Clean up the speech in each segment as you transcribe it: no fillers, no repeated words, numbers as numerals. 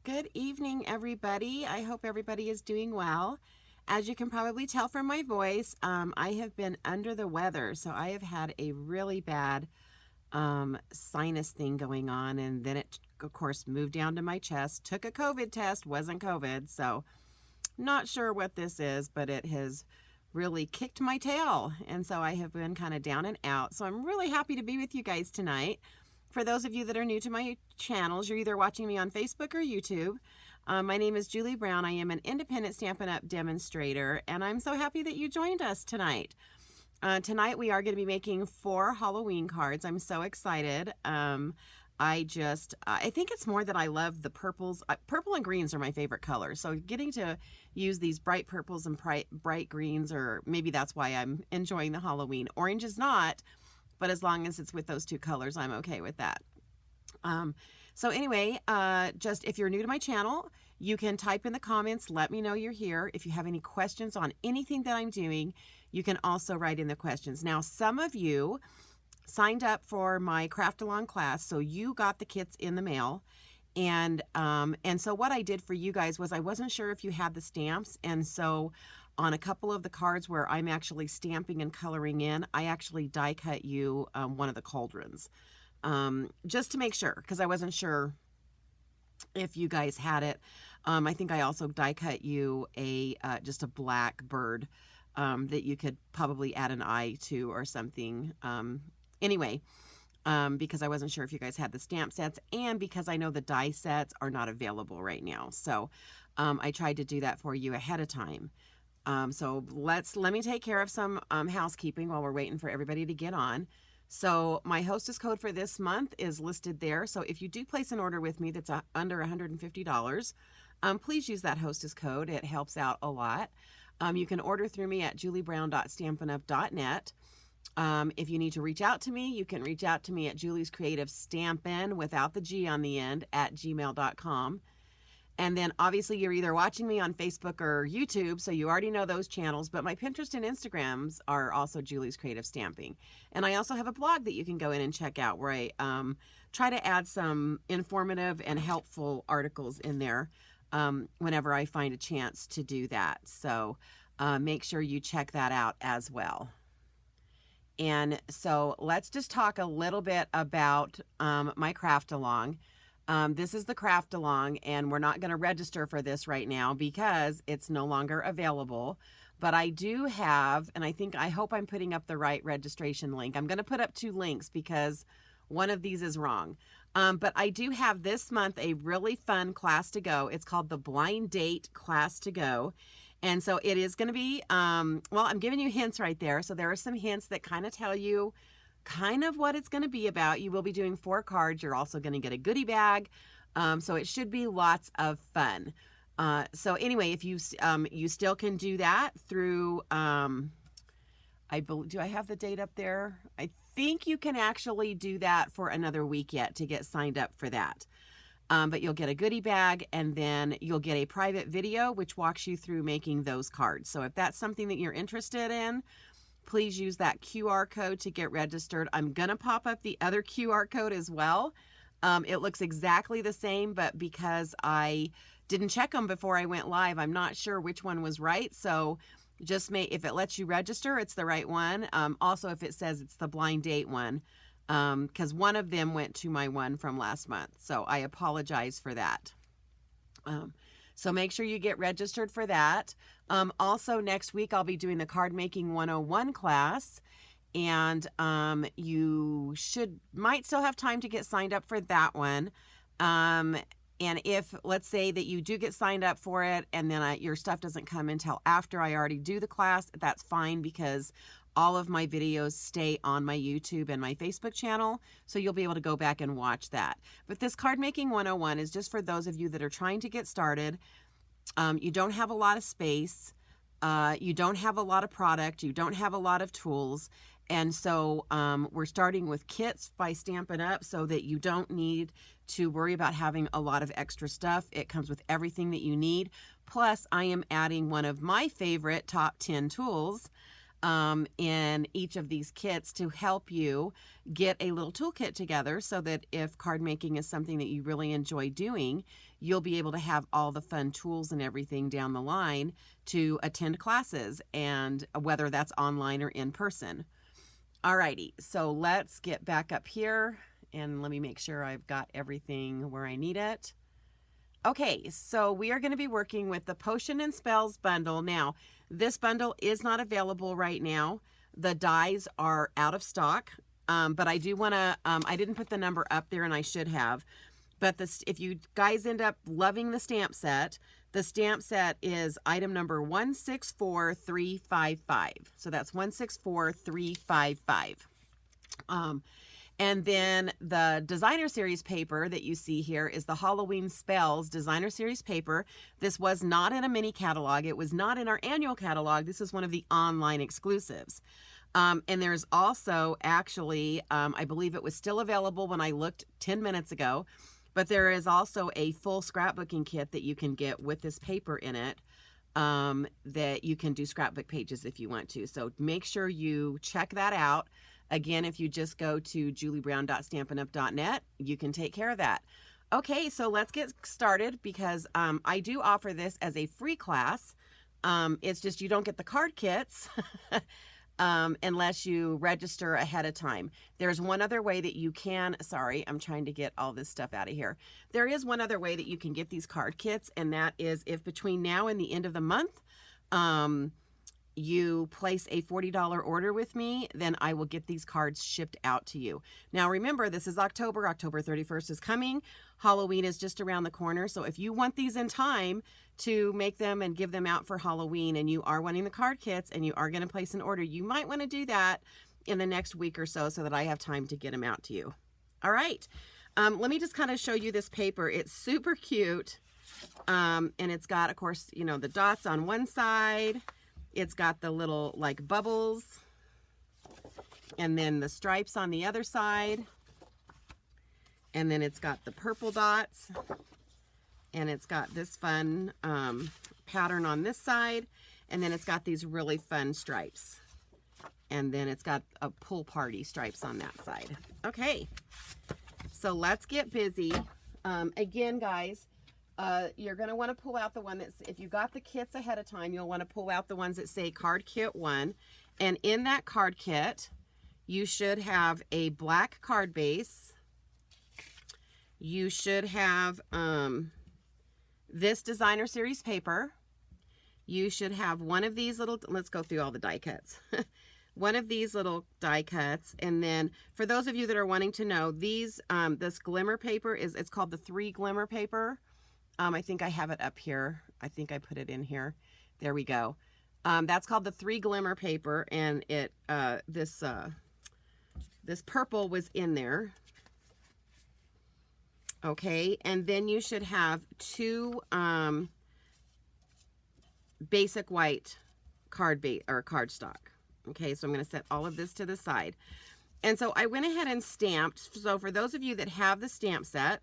Good evening, everybody. I hope everybody is doing well. As you can probably tell from my voice, I have been under the weather, so I have had a really bad sinus thing going on, and then it, of course, moved down to my chest. Took a COVID test, wasn't COVID, so not sure what this is, but it has really kicked my tail, and so I have been kind of down and out. So I'm really happy to be with you guys tonight. For those of you that are new to my channels, you're either watching me on Facebook or YouTube. My name is Julie Brown. I am an independent Stampin' Up! Demonstrator, and I'm so happy that you joined us tonight. Tonight we are going to be making 4 Halloween cards. I'm so excited. I think it's more that I love the purples. Purple and greens are my favorite colors. So getting to use these bright purples and bright greens, or maybe that's why I'm enjoying the Halloween. Orange is not, but as long as it's with those 2 colors, I'm okay with that. So anyway, just if you're new to my channel, you can type in the comments, let me know you're here. If you have any questions on anything that I'm doing, you can also write in the questions. Now, some of you signed up for my craft along class, so you got the kits in the mail. And so what I did for you guys was I wasn't sure if you had the stamps, and so on a couple of the cards where I'm actually stamping and coloring in, I actually die cut you one of the cauldrons, just to make sure, because I wasn't sure if you guys had it. I think I also die cut you just a black bird that you could probably add an eye to or something. Anyway, because I wasn't sure if you guys had the stamp sets, and because I know the die sets are not available right now. So I tried to do that for you ahead of time. So let me take care of some housekeeping while we're waiting for everybody to get on. So my hostess code for this month is listed there. So if you do place an order with me that's under $150, please use that hostess code. It helps out a lot. You can order through me at juliebrown.stampinup.net. If you need to reach out to me, you can reach out to me at Julie's Creative Stampin' without the G on the end at gmail.com. And then obviously you're either watching me on Facebook or YouTube, so you already know those channels, but my Pinterest and Instagrams are also Julie's Creative Stamping. And I also have a blog that you can go in and check out where I try to add some informative and helpful articles in there whenever I find a chance to do that. So make sure you check that out as well. And so let's just talk a little bit about my craft along. This is the craft along, and we're not going to register for this right now because it's no longer available. But I do have, and I hope I'm putting up the right registration link. I'm going to put up 2 links because one of these is wrong. But I do have this month a really fun class to go. It's called the Blind Date Class to Go. And so it is going to be, well, I'm giving you hints right there. So there are some hints that kind of tell you kind of what it's going to be about. You will be doing 4 cards. You're also going to get a goodie bag. So it should be lots of fun. So anyway, if you still can do that through, do I have the date up there? I think you can actually do that for another week yet to get signed up for that. But you'll get a goodie bag, and then you'll get a private video which walks you through making those cards. So if that's something that you're interested in, please use that QR code to get registered. I'm going to pop up the other QR code as well. It looks exactly the same, but because I didn't check them before I went live, I'm not sure which one was right. So just if it lets you register, it's the right one. Also, if it says it's the blind date one, because one of them went to my one from last month. So I apologize for that. So make sure you get registered for that. Also, next week, I'll be doing the Card Making 101 class, and you might still have time to get signed up for that one. And if, let's say that you do get signed up for it, and then your stuff doesn't come until after I already do the class, that's fine, because all of my videos stay on my YouTube and my Facebook channel, so you'll be able to go back and watch that. But this Card Making 101 is just for those of you that are trying to get started. You don't have a lot of space, you don't have a lot of product, you don't have a lot of tools, and so we're starting with kits by Stampin' Up! So that you don't need to worry about having a lot of extra stuff. It comes with everything that you need. Plus, I am adding one of my favorite top 10 tools in each of these kits to help you get a little toolkit together, so that if card making is something that you really enjoy doing, you'll be able to have all the fun tools and everything down the line to attend classes, and whether that's online or in person. Alrighty, so let's get back up here and let me make sure I've got everything where I need it. Okay, so we are going to be working with the Potion and Spells bundle. Now, this bundle is not available right now. The dies are out of stock, but I do want to, I didn't put the number up there and I should have. But this, if you guys end up loving the stamp set is item number 164355. So that's 164355. And then the designer series paper that you see here is the Halloween Spells designer series paper. This was not in a mini catalog. It was not in our annual catalog. This is one of the online exclusives. And there's also actually, I believe it was still available when I looked 10 minutes ago, but there is also a full scrapbooking kit that you can get with this paper in it, that you can do scrapbook pages if you want to. So make sure you check that out. Again, if you just go to juliebrown.stampinup.net, you can take care of that. Okay, so let's get started because I do offer this as a free class. It's just you don't get the card kits unless you register ahead of time. There's one other way that you can, sorry, I'm trying to get all this stuff out of here. There is one other way that you can get these card kits, and that is if between now and the end of the month, you place a $40 order with me, then I will get these cards shipped out to you. Now remember, this is October. October 31st is coming. Halloween is just around the corner. So if you want these in time to make them and give them out for Halloween, and you are wanting the card kits and you are going to place an order, you might want to do that in the next week or so that I have time to get them out to you. All right. Let me just kind of show you this paper. It's super cute. And it's got, of course, you know, the dots on one side. It's got the little like bubbles, and then the stripes on the other side, and then it's got the purple dots, and it's got this fun pattern on this side, and then it's got these really fun stripes, and then it's got a pool party stripes on that side. Okay, so let's get busy. Again, guys, you're going to want to pull out the one that's, if you got the kits ahead of time, you'll want to pull out the ones that say card kit 1. And in that card kit, you should have a black card base. You should have this designer series paper. You should have one of these little, let's go through all the die cuts. One of these little die cuts. And then for those of you that are wanting to know, these, this glimmer paper is, it's called the 3 glimmer paper. I think I have it up here. I think I put it in here. There we go. That's called the 3 glimmer paper, and it this purple was in there. Okay, and then you should have 2 basic white cardstock. Okay, so I'm going to set all of this to the side. And so I went ahead and stamped. So for those of you that have the stamp set,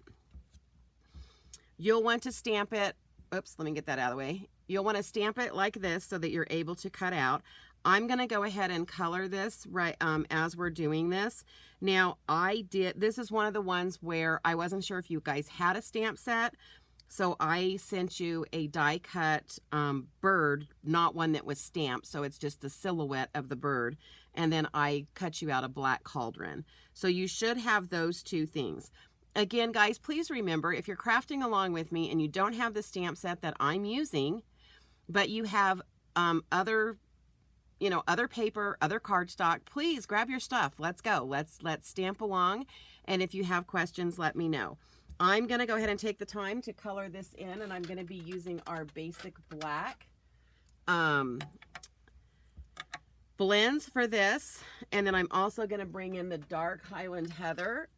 you'll want to stamp it, oops, let me get that out of the way. You'll want to stamp it like this so that you're able to cut out. I'm going to go ahead and color this right as we're doing this. Now, this is one of the ones where I wasn't sure if you guys had a stamp set, so I sent you a die cut bird, not one that was stamped, so it's just the silhouette of the bird, and then I cut you out a black cauldron. So you should have those 2 things. Again, guys, please remember, if you're crafting along with me and you don't have the stamp set that I'm using, but you have other paper, other cardstock, please grab your stuff. Let's go. Let's stamp along. And if you have questions, let me know. I'm going to go ahead and take the time to color this in, and I'm going to be using our basic black blends for this. And then I'm also going to bring in the dark Highland Heather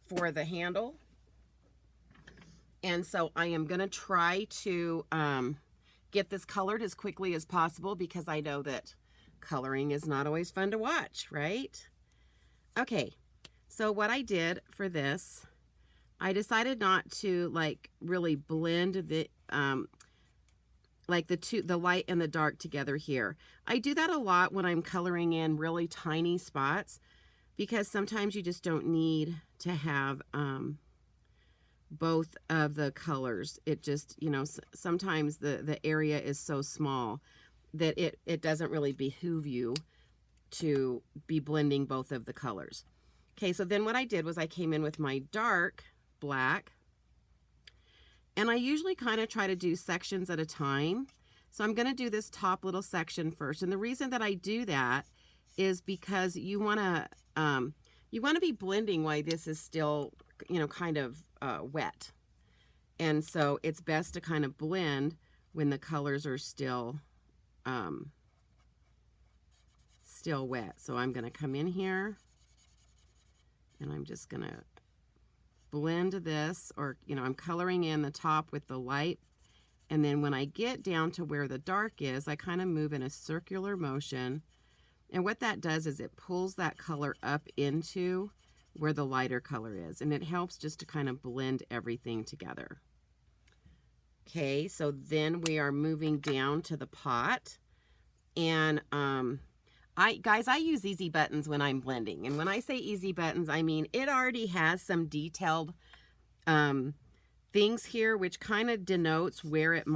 for the handle. And so I am going to try to get this colored as quickly as possible, because I know that coloring is not always fun to watch, right? Okay, so what I did for this, I decided not to like really blend the like the light and the dark together here. I do that a lot when I'm coloring in really tiny spots, because sometimes you just don't need to have both of the colors. It just, you know, sometimes the area is so small that it doesn't really behoove you to be blending both of the colors. Okay, so then what I did was I came in with my dark black, and I usually kind of try to do sections at a time. So I'm going to do this top little section first. And the reason that I do that is because you want to be blending while this is still, you know, kind of wet. And so it's best to kind of blend when the colors are still wet. So I'm going to come in here and I'm just going to blend this, or, you know, I'm coloring in the top with the light. And then when I get down to where the dark is, I kind of move in a circular motion. And what that does is it pulls that color up into where the lighter color is. And it helps just to kind of blend everything together. Okay, so then we are moving down to the pot. And guys, I use easy buttons when I'm blending. And when I say easy buttons, I mean it already has some detailed things here, which kind of denotes where it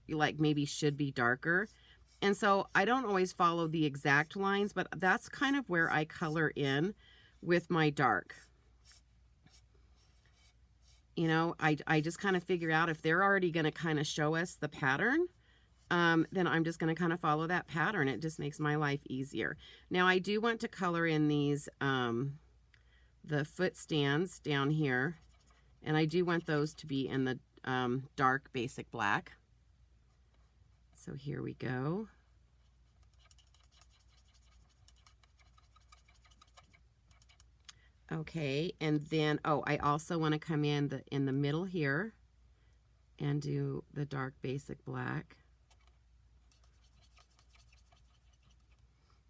like maybe should be darker. And so I don't always follow the exact lines, but that's kind of where I color in with my dark. You know, I just kind of figure out if they're already going to kind of show us the pattern, then I'm just going to kind of follow that pattern. It just makes my life easier. Now I do want to color in these, the foot stands down here, and I do want those to be in the dark basic black. So here we go. Okay, and then, oh, I also want to come in the middle here and do the dark basic black.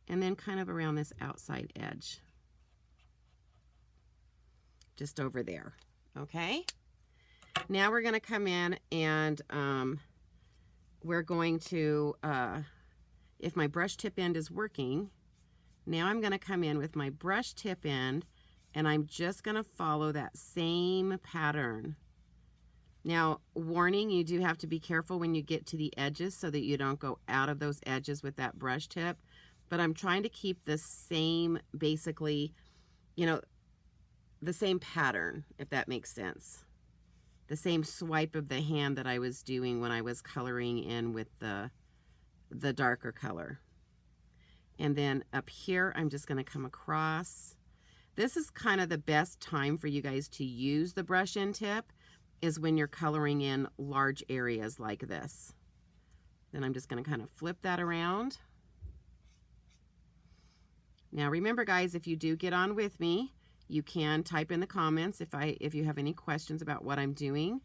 And then kind of around this outside edge. Just over there. Okay? Now we're going to come in and we're going to, if my brush tip end is working, now I'm going to come in with my brush tip end, and I'm just going to follow that same pattern. Now, warning, you do have to be careful when you get to the edges so that you don't go out of those edges with that brush tip. But I'm trying to keep the same, basically, you know, the same pattern, if that makes sense. The same swipe of the hand that I was doing when I was coloring in with the darker color. And then up here, I'm just going to come across. This is kind of the best time for you guys to use the brush end tip, is when you're coloring in large areas like this. Then I'm just going to kind of flip that around. Now remember, guys, if you do get on with me, you can type in the comments if you have any questions about what I'm doing,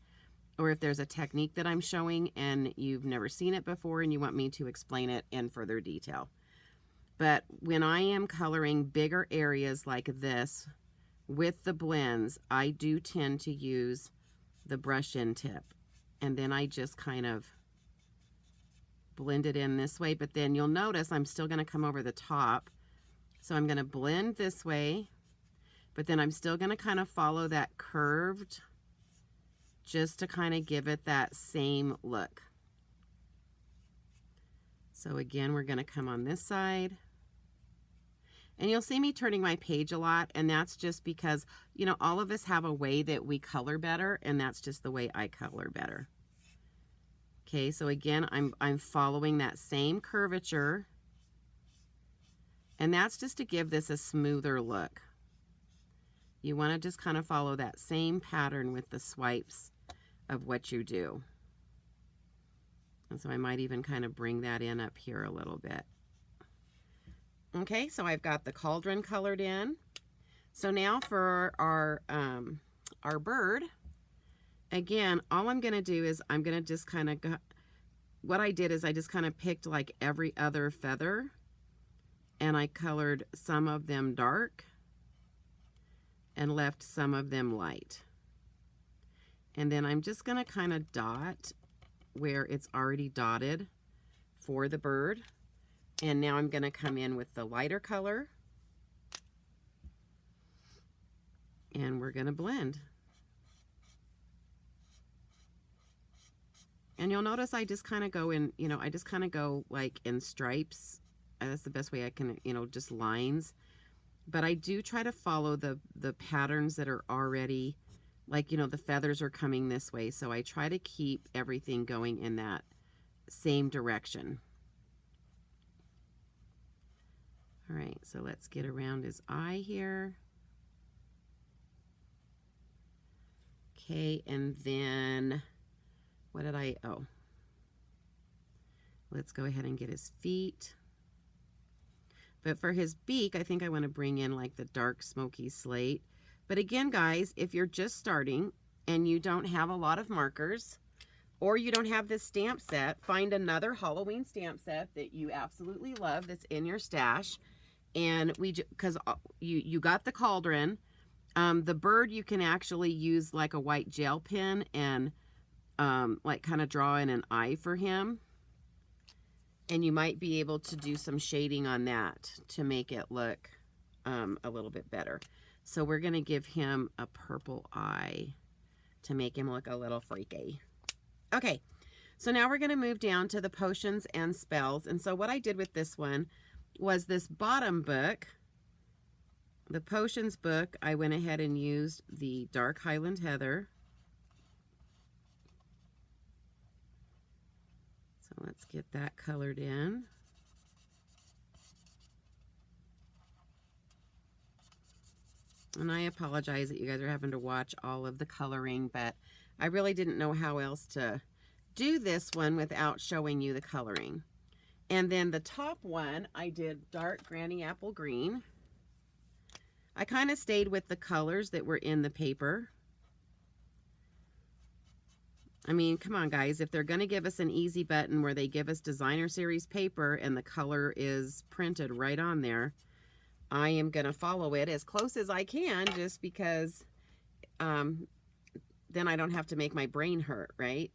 or if there's a technique that I'm showing and you've never seen it before and you want me to explain it in further detail. But when I am coloring bigger areas like this with the blends, I do tend to use the brush end tip. And then I just kind of blend it in this way. But then you'll notice I'm still going to come over the top. So I'm going to blend this way, but then I'm still going to kind of follow that curved, just to kind of give it that same look. So again, we're going to come on this side. And you'll see me turning my page a lot, and that's just because, you know, all of us have a way that we color better, and that's just the way I color better. Okay, so again, I'm following that same curvature. And that's just to give this a smoother look. You want to just kind of follow that same pattern with the swipes of what you do. And so I might even kind of bring that in up here a little bit. Okay, so I've got the cauldron colored in. So now for our bird, again, all I'm going to do is I'm going to just kind of, what I did is I just kind of picked like every other feather, and I colored some of them dark and left some of them light. And then I'm just going to kind of dot where it's already dotted for the bird. And now I'm going to come in with the lighter color. And we're going to blend. And you'll notice I just kind of go in, you know, I just kind of go like in stripes. That's the best way I can, you know, just lines. But I do try to follow the patterns that are already, like, you know, the feathers are coming this way. So I try to keep everything going in that same direction. All right, so let's get around his eye here. Okay, and then what did I, oh, let's go ahead and get his feet. But for his beak, I think I want to bring in like the dark smoky slate. But again, guys, if you're just starting and you don't have a lot of markers, or you don't have this stamp set, find another Halloween stamp set that you absolutely love that's in your stash. And because you got the cauldron, the bird, you can actually use like a white gel pen and like kind of draw in an eye for him. And you might be able to do some shading on that to make it look a little bit better. So we're going to give him a purple eye to make him look a little freaky. Okay, so now we're going to move down to the potions and spells. And so what I did with this one was this bottom book, the potions book. I went ahead and used the dark Highland Heather. So let's get that colored in. And I apologize that you guys are having to watch all of the coloring, but I really didn't know how else to do this one without showing you the coloring. And then the top one, I did dark Granny Apple Green. I kind of stayed with the colors that were in the paper. I mean, come on, guys. If they're going to give us an easy button where they give us designer series paper and the color is printed right on there, I am going to follow it as close as I can, just because then I don't have to make my brain hurt, right?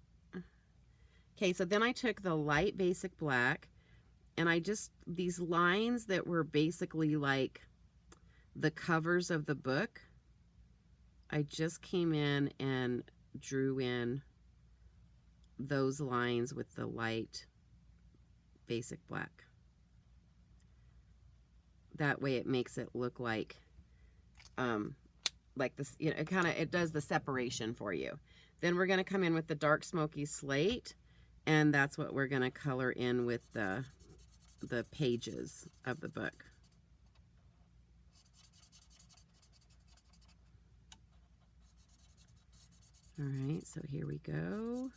Okay, so then I took the light basic black, and I just, these lines that were basically like the covers of the book, I just came in and drew in those lines with the light basic black. That way it makes it look like this, you know, it does the separation for you. Then we're going to come in with the dark smoky slate, and that's what we're going to color in with the pages of the book. All right, so here we go.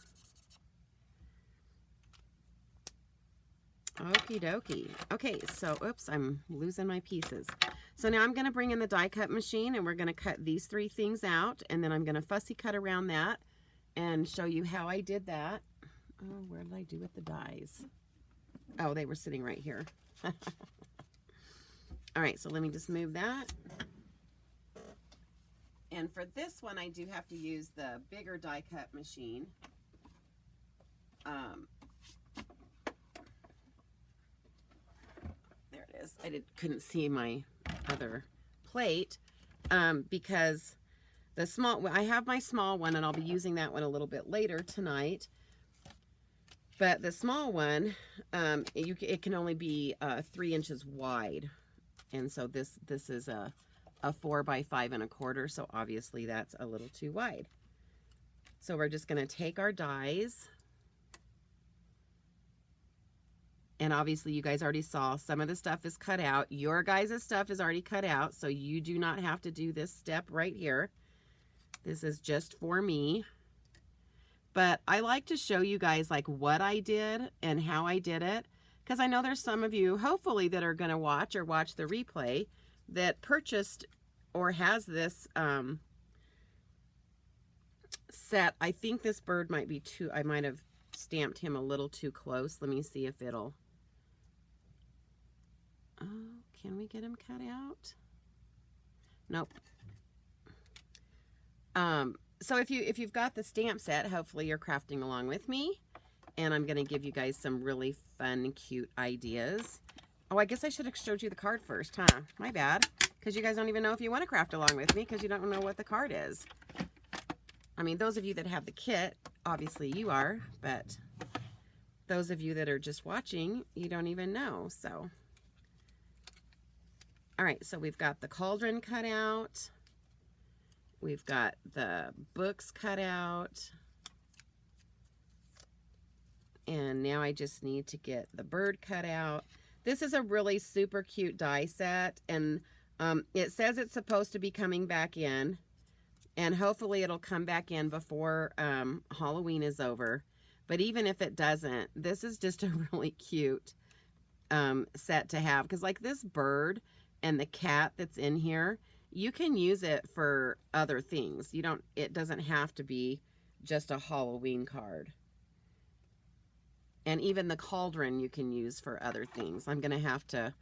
Okie dokie. Okay, so, oops, I'm losing my pieces. So now I'm going to bring in the die cut machine, and we're going to cut these 3 things out, and then I'm going to fussy cut around that and show you how I did that. Oh, where did I do with the dies? Oh, they were sitting right here. All right, so let me just move that. And for this one, I do have to use the bigger die cut machine. There it is. I couldn't see my other plate because the small, I have my small one, and I'll be using that one a little bit later tonight. But the small one, it can only be 3 inches wide, and so this is a 4 by 5 1/4. So obviously that's a little too wide. So we're just going to take our dies. And obviously you guys already saw some of the stuff is cut out. Your guys' stuff is already cut out, so you do not have to do this step right here. This is just for me. But I like to show you guys like what I did and how I did it, because I know there's some of you, hopefully, that are going to watch the replay that purchased or has this set. I think this bird might be too, I might have stamped him a little too close. Let me see if it'll, oh, can we get him cut out? Nope. So if you've got the stamp set, hopefully you're crafting along with me, and I'm going to give you guys some really fun, cute ideas. Oh, I guess I should have showed you the card first, huh? My bad, because you guys don't even know if you want to craft along with me because you don't know what the card is. I mean, those of you that have the kit, obviously you are, but those of you that are just watching, you don't even know. So, all right, so we've got the cauldron cut out. We've got the books cut out. And now I just need to get the bird cut out. This is a really super cute die set, and it says it's supposed to be coming back in, and hopefully it'll come back in before Halloween is over. But even if it doesn't, this is just a really cute set to have, because like this bird and the cat that's in here, you can use it for other things. It doesn't have to be just a Halloween card. And even the cauldron you can use for other things. I'm going to have to,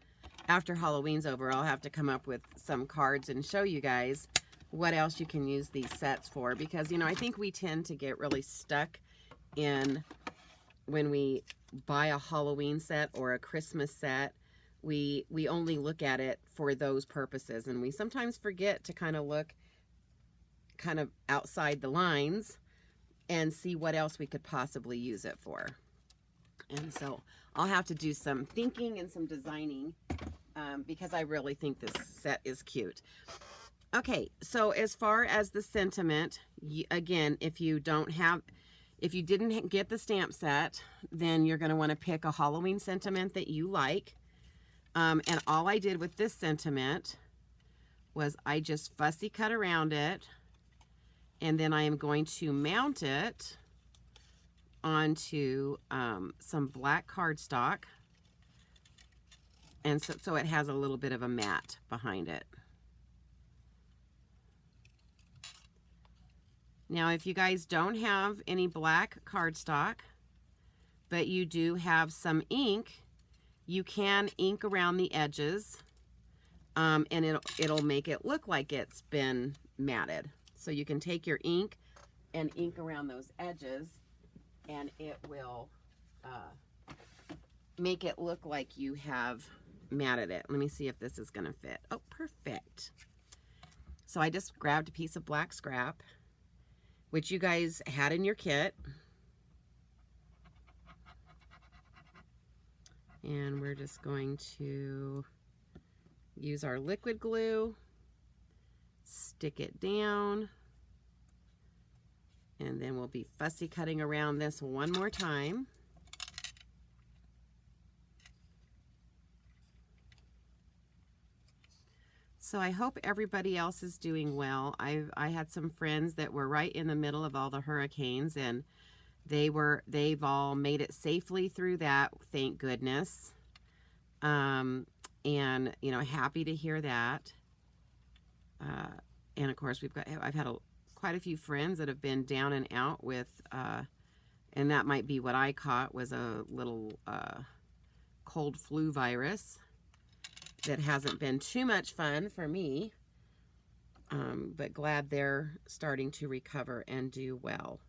after Halloween's over, I'll have to come up with some cards and show you guys what else you can use these sets for. Because, you know, I think we tend to get really stuck in when we buy a Halloween set or a Christmas set. We only look at it for those purposes. And we sometimes forget to kind of look kind of outside the lines and see what else we could possibly use it for. And so I'll have to do some thinking and some designing because I really think this set is cute. Okay, so as far as the sentiment, again, if you didn't get the stamp set, then you're going to want to pick a Halloween sentiment that you like. And all I did with this sentiment was I just fussy cut around it, and then I am going to mount it onto some black cardstock, and so it has a little bit of a mat behind it. Now, if you guys don't have any black cardstock, but you do have some ink, you can ink around the edges, and it'll make it look like it's been matted. So you can take your ink and ink around those edges, and it will make it look like you have matted it. Let me see if this is going to fit. Oh, perfect. So I just grabbed a piece of black scrap, which you guys had in your kit. And we're just going to use our liquid glue, stick it down, and then we'll be fussy cutting around this one more time. So I hope everybody else is doing well. I had some friends that were right in the middle of all the hurricanes, and they've all made it safely through that, thank goodness. And you know, happy to hear that. And of course, I've had quite a few friends that have been down and out with, and that might be what I caught, was a little cold flu virus that hasn't been too much fun for me, but glad they're starting to recover and do well.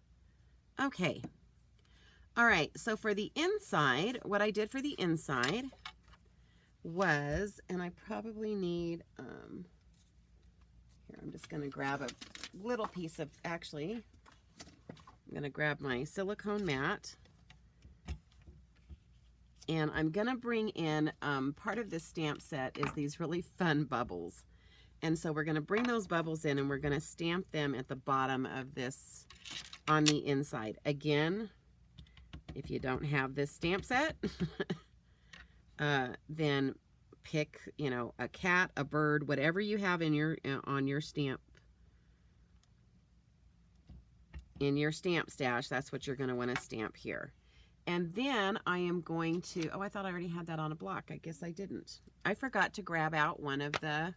Okay. All right, so for the inside, what I did for the inside was, and I probably need, here, I'm just going to grab a little piece of, actually, I'm going to grab my silicone mat, and I'm going to bring in, part of this stamp set is these really fun bubbles. And so we're going to bring those bubbles in, and we're going to stamp them at the bottom of this on the inside. Again, if you don't have this stamp set, then pick, you know, a cat, a bird, whatever you have in your on your stamp, in your stamp stash. That's what you're going to want to stamp here. And then I am going to, oh, I thought I already had that on a block. I guess I didn't. I forgot to grab out one of the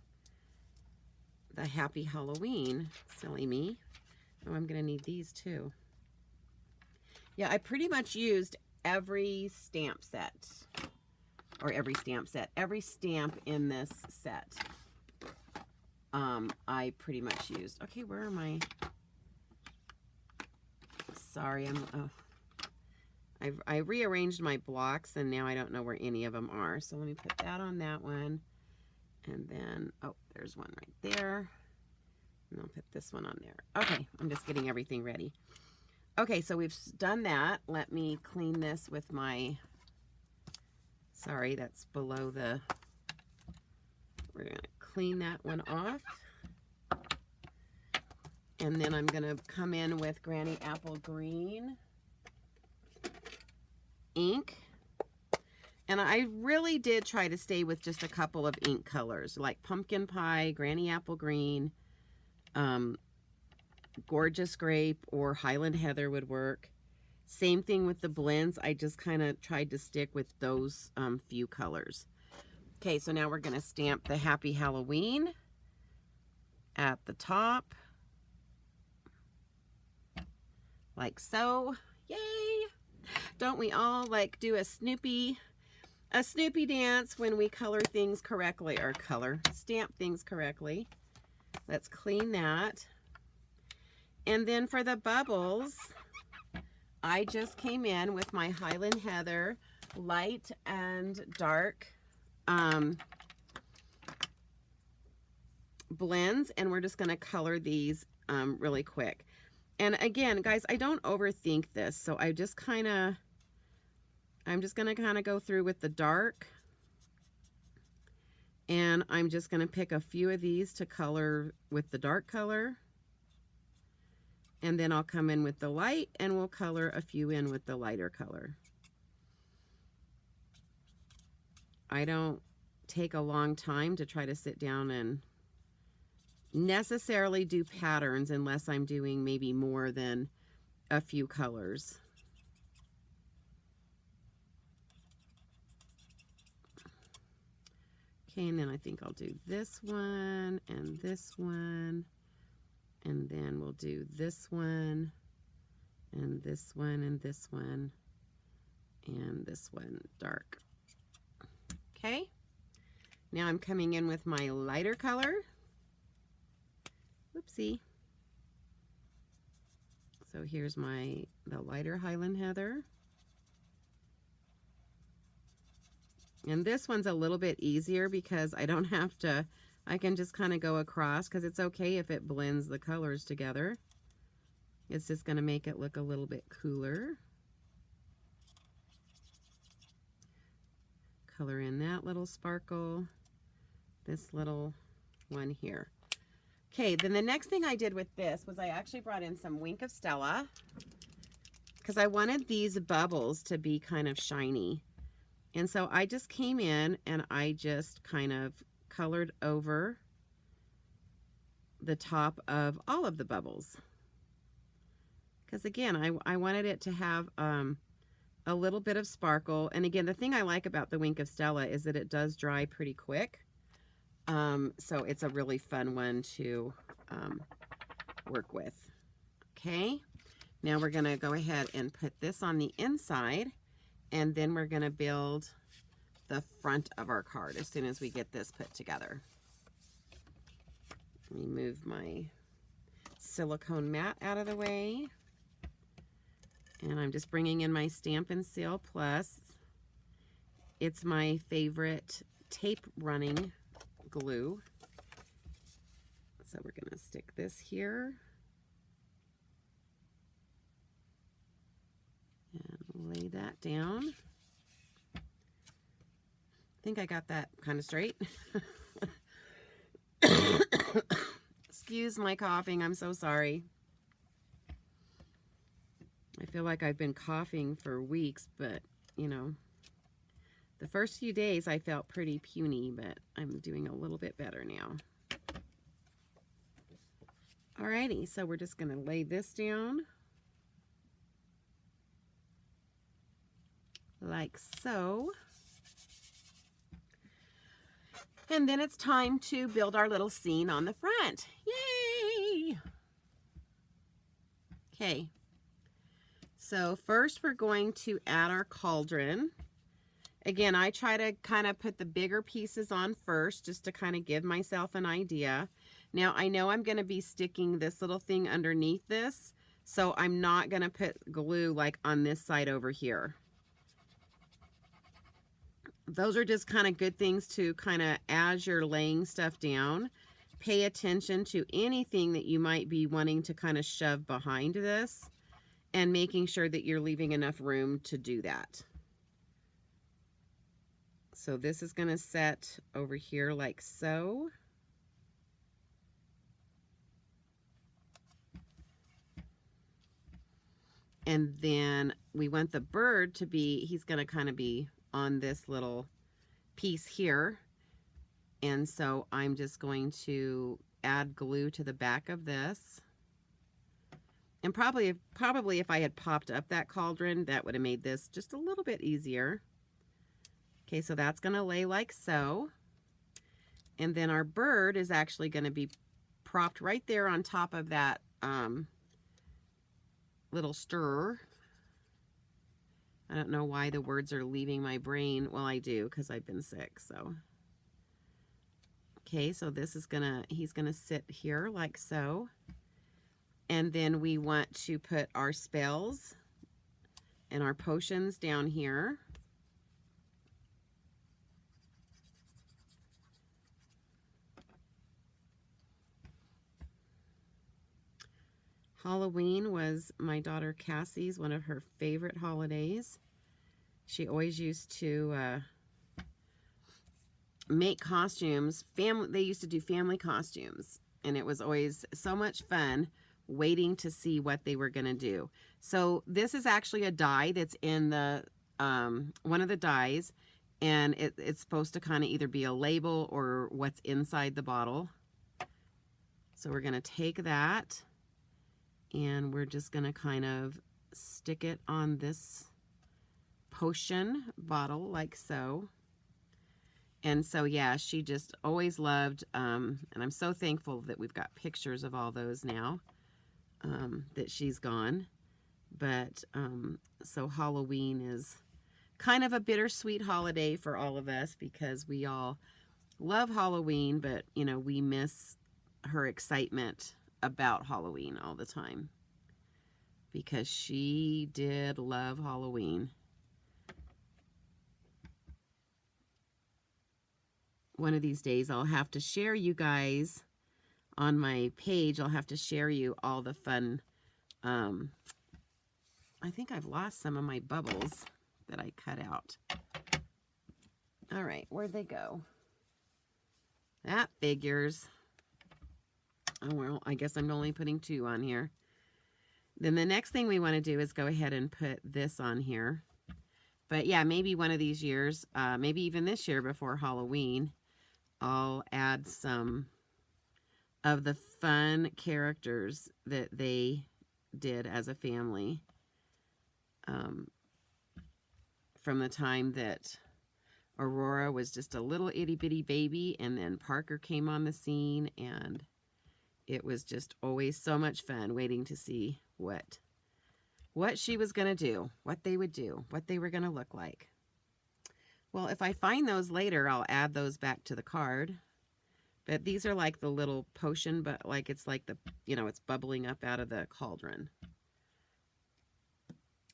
Happy Halloween. Silly me. Oh, I'm going to need these too. Yeah, I pretty much used every stamp set, or every stamp in this set. I pretty much used. Okay, where am I? Sorry, I rearranged my blocks, and now I don't know where any of them are. So let me put that on that one, and then, oh, there's one right there, and I'll put this one on there. Okay, I'm just getting everything ready. Okay, so we've done that. Let me clean this with my, sorry, that's below the, we're going to clean that one off. And then I'm going to come in with Granny Apple Green ink. And I really did try to stay with just a couple of ink colors, like Pumpkin Pie, Granny Apple Green, Gorgeous Grape, or Highland Heather would work. Same thing with the blends. I just kind of tried to stick with those few colors. Okay, so now we're going to stamp the Happy Halloween at the top. Like so. Yay! Don't we all like do a Snoopy dance when we color things correctly, or stamp things correctly? Let's clean that. And then for the bubbles, I just came in with my Highland Heather light and dark blends, and we're just going to color these really quick. And again, guys, I don't overthink this, so I'm just going to kind of go through with the dark, and I'm just going to pick a few of these to color with the dark color. And then I'll come in with the light, and we'll color a few in with the lighter color. I don't take a long time to try to sit down and necessarily do patterns unless I'm doing maybe more than a few colors. Okay, and then I think I'll do this one and this one. And then we'll do this one, and this one, and this one, and this one dark. Okay, now I'm coming in with my lighter color. Whoopsie. So here's the lighter Highland Heather. And this one's a little bit easier because I don't have to, I can just kind of go across, because it's okay if it blends the colors together. It's just going to make it look a little bit cooler. Color in that little sparkle, this little one here. Okay, then the next thing I did with this was I actually brought in some Wink of Stella, because I wanted these bubbles to be kind of shiny. And so I just came in and I just kind of colored over the top of all of the bubbles. Because again, I wanted it to have a little bit of sparkle. And again, the thing I like about the Wink of Stella is that it does dry pretty quick. So it's a really fun one to work with. Okay, now we're going to go ahead and put this on the inside, and then we're going to build the front of our card as soon as we get this put together. Let me move my silicone mat out of the way. And I'm just bringing in my Stampin' Seal Plus. It's my favorite tape running glue. So we're going to stick this here. And lay that down. I think I got that kind of straight. Excuse my coughing, I'm so sorry. I feel like I've been coughing for weeks, but, you know, the first few days I felt pretty puny, but I'm doing a little bit better now. Alrighty, so we're just going to lay this down. Like so. And then it's time to build our little scene on the front. Yay! Okay. So first we're going to add our cauldron. Again, I try to kind of put the bigger pieces on first just to kind of give myself an idea. Now I know I'm going to be sticking this little thing underneath this, so I'm not going to put glue like on this side over here. Those are just kind of good things to kind of, as you're laying stuff down, pay attention to anything that you might be wanting to kind of shove behind this. and making sure that you're leaving enough room to do that. So this is going to set over here like so. And then we want the bird to be, he's going to kind of be on this little piece here. And so I'm just going to add glue to the back of this. And probably if I had popped up that cauldron, that would have made this just a little bit easier. Okay, so that's going to lay like so. And then our bird is actually going to be propped right there on top of that little stirrer. I don't know why the words are leaving my brain. Well, I do, because I've been sick, so. Okay, so this is he's gonna sit here like so. And then we want to put our spells and our potions down here. Halloween was my daughter Cassie's one of her favorite holidays. She always used to make costumes. They used to do family costumes, and it was always so much fun waiting to see what they were going to do. So this is actually a die that's in the one of the dies, and it's supposed to kind of either be a label or what's inside the bottle. So we're going to take that, and we're just going to kind of stick it on this potion bottle like so. And so, yeah, she just always loved, and I'm so thankful that we've got pictures of all those now that she's gone. But so Halloween is kind of a bittersweet holiday for all of us because we all love Halloween, but, you know, we miss her excitement about Halloween all the time because she did love Halloween. One of these days I'll have to share you guys on my page. I'll have to share you all the fun. I think I've lost some of my bubbles that I cut out. All right, where'd they go? That figures. Oh, well, I guess I'm only putting 2 on here. Then the next thing we want to do is go ahead and put this on here. But yeah, maybe one of these years, maybe even this year before Halloween, I'll add some of the fun characters that they did as a family from the time that Aurora was just a little itty-bitty baby, and then Parker came on the scene, and it was just always so much fun waiting to see what she was going to do, what they would do, what they were going to look like. Well, if I find those later, I'll add those back to the card. But these are like the little potion, but like it's like the, you know, it's bubbling up out of the cauldron.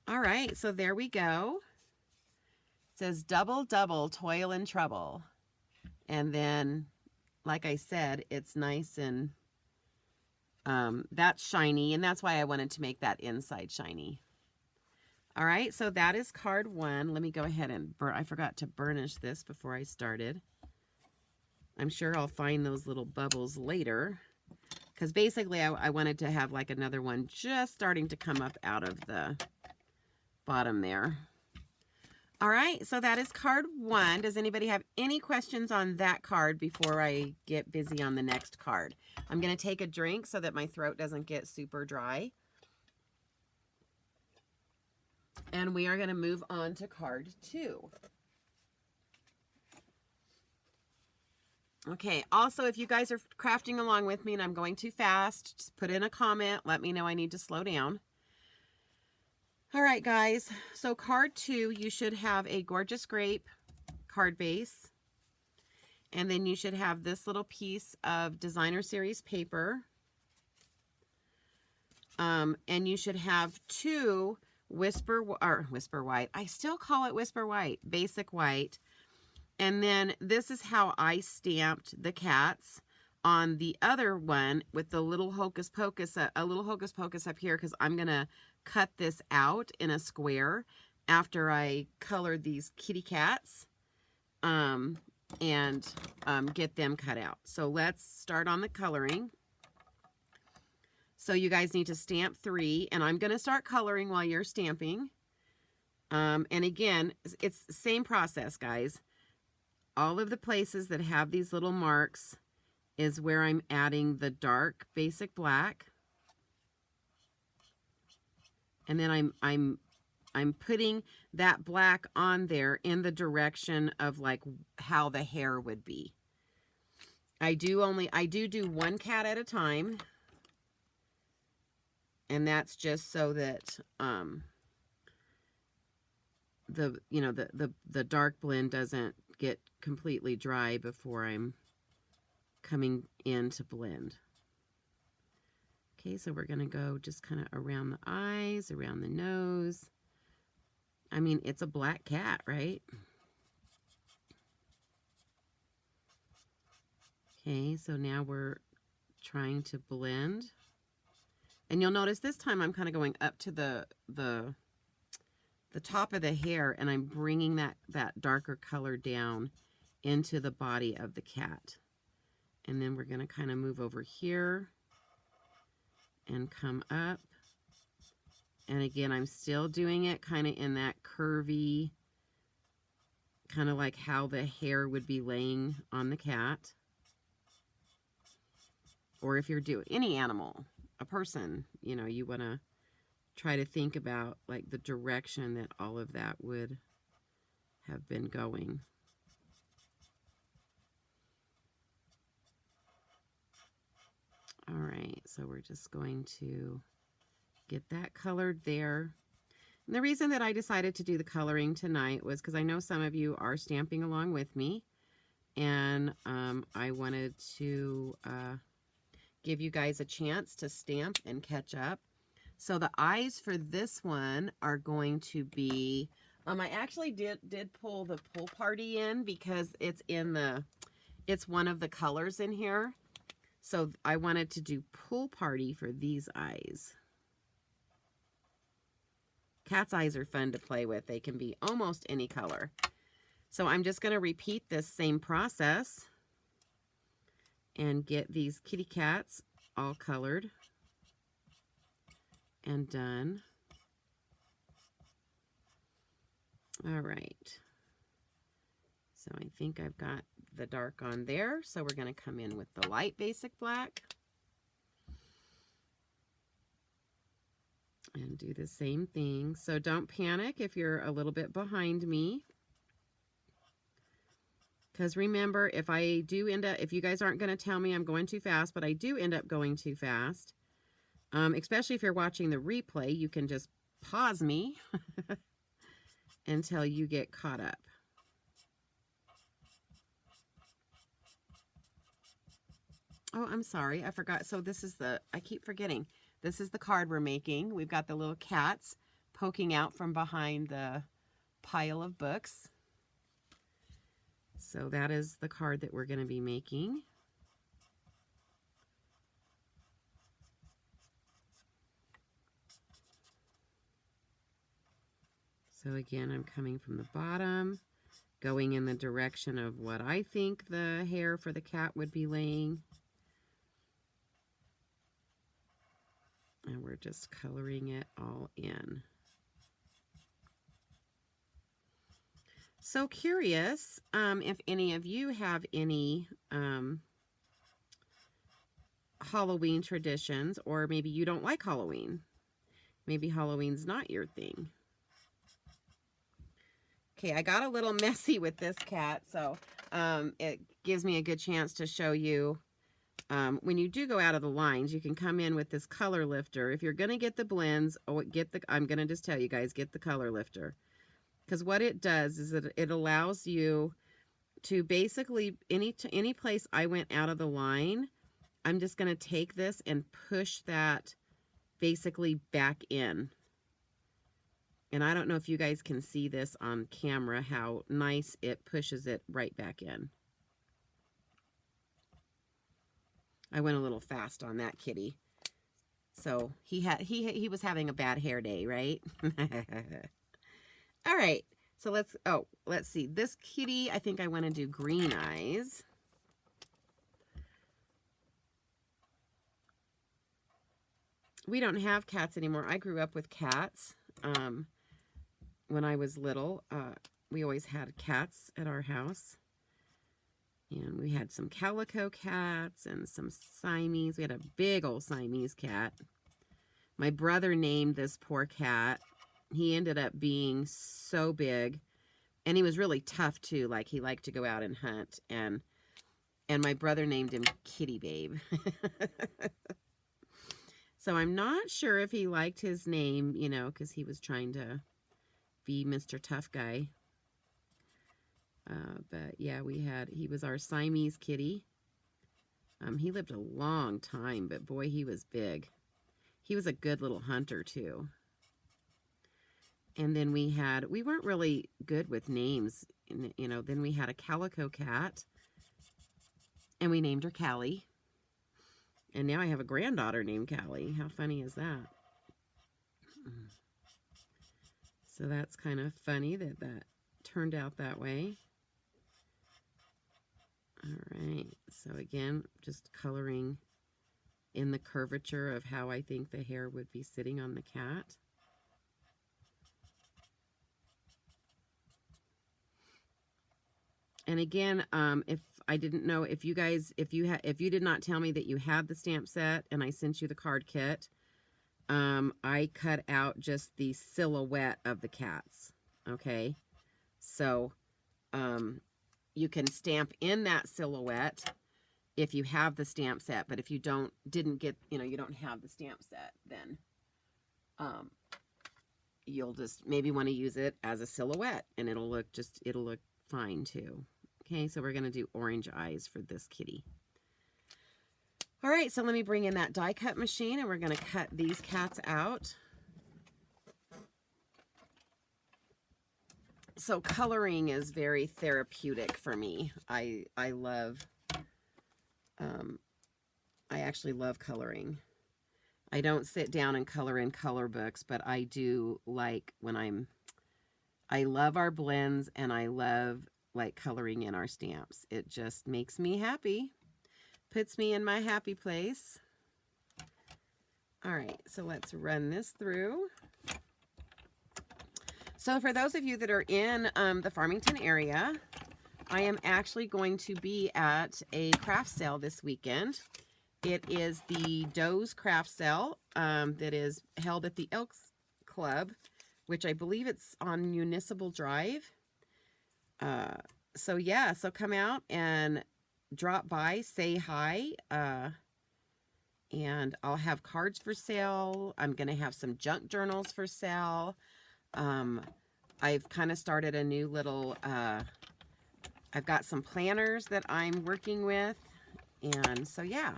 All right, so there we go. It says double, double, toil and trouble. And then, like I said, it's nice and that's shiny, and that's why I wanted to make that inside shiny. All right, so that is card 1. Let me go ahead and I forgot to burnish this before I started. I'm sure I'll find those little bubbles later, because basically I wanted to have like another one just starting to come up out of the bottom there. All right, so that is card 1. Does anybody have any questions on that card before I get busy on the next card? I'm going to take a drink so that my throat doesn't get super dry. And we are going to move on to card 2. Okay, also, if you guys are crafting along with me and I'm going too fast, just put in a comment. Let me know I need to slow down. All right, guys, so card 2, you should have a Gorgeous Grape card base. And then you should have this little piece of Designer Series paper. And you should have 2 Whisper White. I still call it Whisper White, basic white. And then this is how I stamped the cats on the other one with the little hocus pocus, a little hocus pocus up here, because I'm going to cut this out in a square after I colored these kitty cats and get them cut out. So let's start on the coloring. So you guys need to stamp 3, and I'm going to start coloring while you're stamping. And again, it's the same process, guys. All of the places that have these little marks is where I'm adding the dark basic black. And then I'm putting that black on there in the direction of like how the hair would be. I do one cat at a time. And that's just so that the dark blend doesn't get completely dry before I'm coming in to blend. Okay, so we're going to go just kind of around the eyes, around the nose. I mean, it's a black cat, right? Okay, so now we're trying to blend. And you'll notice this time I'm kind of going up to the top of the hair, and I'm bringing that darker color down into the body of the cat. And then we're going to kind of move over here and come up. And again, I'm still doing it kind of in that curvy, kind of like how the hair would be laying on the cat. Or if you're doing any animal, a person, you know, you want to try to think about like the direction that all of that would have been going. All right, so we're just going to get that colored there. And the reason that I decided to do the coloring tonight was because I know some of you are stamping along with me, and I wanted to give you guys a chance to stamp and catch up. So the eyes for this one are going to be, I actually did pull the Pool Party in because it's one of the colors in here. So I wanted to do Pool Party for these eyes. Cat's eyes are fun to play with. They can be almost any color. So I'm just going to repeat this same process and get these kitty cats all colored and done. All right. So I think I've got the dark on there. So we're going to come in with the light basic black and do the same thing. So don't panic if you're a little bit behind me. Because remember, if you guys aren't going to tell me I'm going too fast, but I do end up going too fast, especially if you're watching the replay, you can just pause me until you get caught up. Oh, I'm sorry, I forgot. So this is I keep forgetting. This is the card we're making. We've got the little cats poking out from behind the pile of books. So that is the card that we're going to be making. So again, I'm coming from the bottom, going in the direction of what I think the hair for the cat would be laying. And we're just coloring it all in. So curious if any of you have any Halloween traditions, or maybe you don't like Halloween. Maybe Halloween's not your thing. Okay, I got a little messy with this cat, so it gives me a good chance to show you when you do go out of the lines, you can come in with this color lifter. If you're going to get the blends, I'm going to just tell you guys, get the color lifter. Because what it does is it allows you to basically, any place I went out of the line, I'm just going to take this and push that basically back in. And I don't know if you guys can see this on camera, how nice it pushes it right back in. I went a little fast on that kitty. So he was having a bad hair day, right? All right. So let's see. This kitty, I think I want to do green eyes. We don't have cats anymore. I grew up with cats. When I was little, we always had cats at our house. And we had some calico cats and some Siamese. We had a big old Siamese cat. My brother named this poor cat. He ended up being so big. And he was really tough, too. Like, he liked to go out and hunt. And my brother named him Kitty Babe. So I'm not sure if he liked his name, you know, because he was trying to be Mr. Tough Guy. But yeah, he was our Siamese kitty. He lived a long time, but boy, he was big. He was a good little hunter too. And then we weren't really good with names, you know, then we had a calico cat and we named her Callie. And now I have a granddaughter named Callie. How funny is that? So that's kind of funny that turned out that way. All right, so again, just coloring in the curvature of how I think the hair would be sitting on the cat. And again, if I didn't know, if you did not tell me that you had the stamp set and I sent you the card kit, I cut out just the silhouette of the cats. Okay, so you can stamp in that silhouette if you have the stamp set, but if you didn't get, you know, you don't have the stamp set, then you'll just maybe want to use it as a silhouette, and it'll look fine too. Okay, so we're going to do orange eyes for this kitty. All right, so let me bring in that die cut machine, and we're going to cut these cats out. So coloring is very therapeutic for me. I actually love coloring. I don't sit down and color in color books, but I do like when I love our blends, and I love like coloring in our stamps. It just makes me happy. Puts me in my happy place. All right, so let's run this through. So for those of you that are in the Farmington area, I am actually going to be at a craft sale this weekend. It is the Doe's craft sale that is held at the Elks Club, which I believe it's on Municipal Drive. So yeah, so come out and drop by, say hi, and I'll have cards for sale. I'm going to have some junk journals for sale. I've kind of started a new little, I've got some planners that I'm working with. And so, yeah,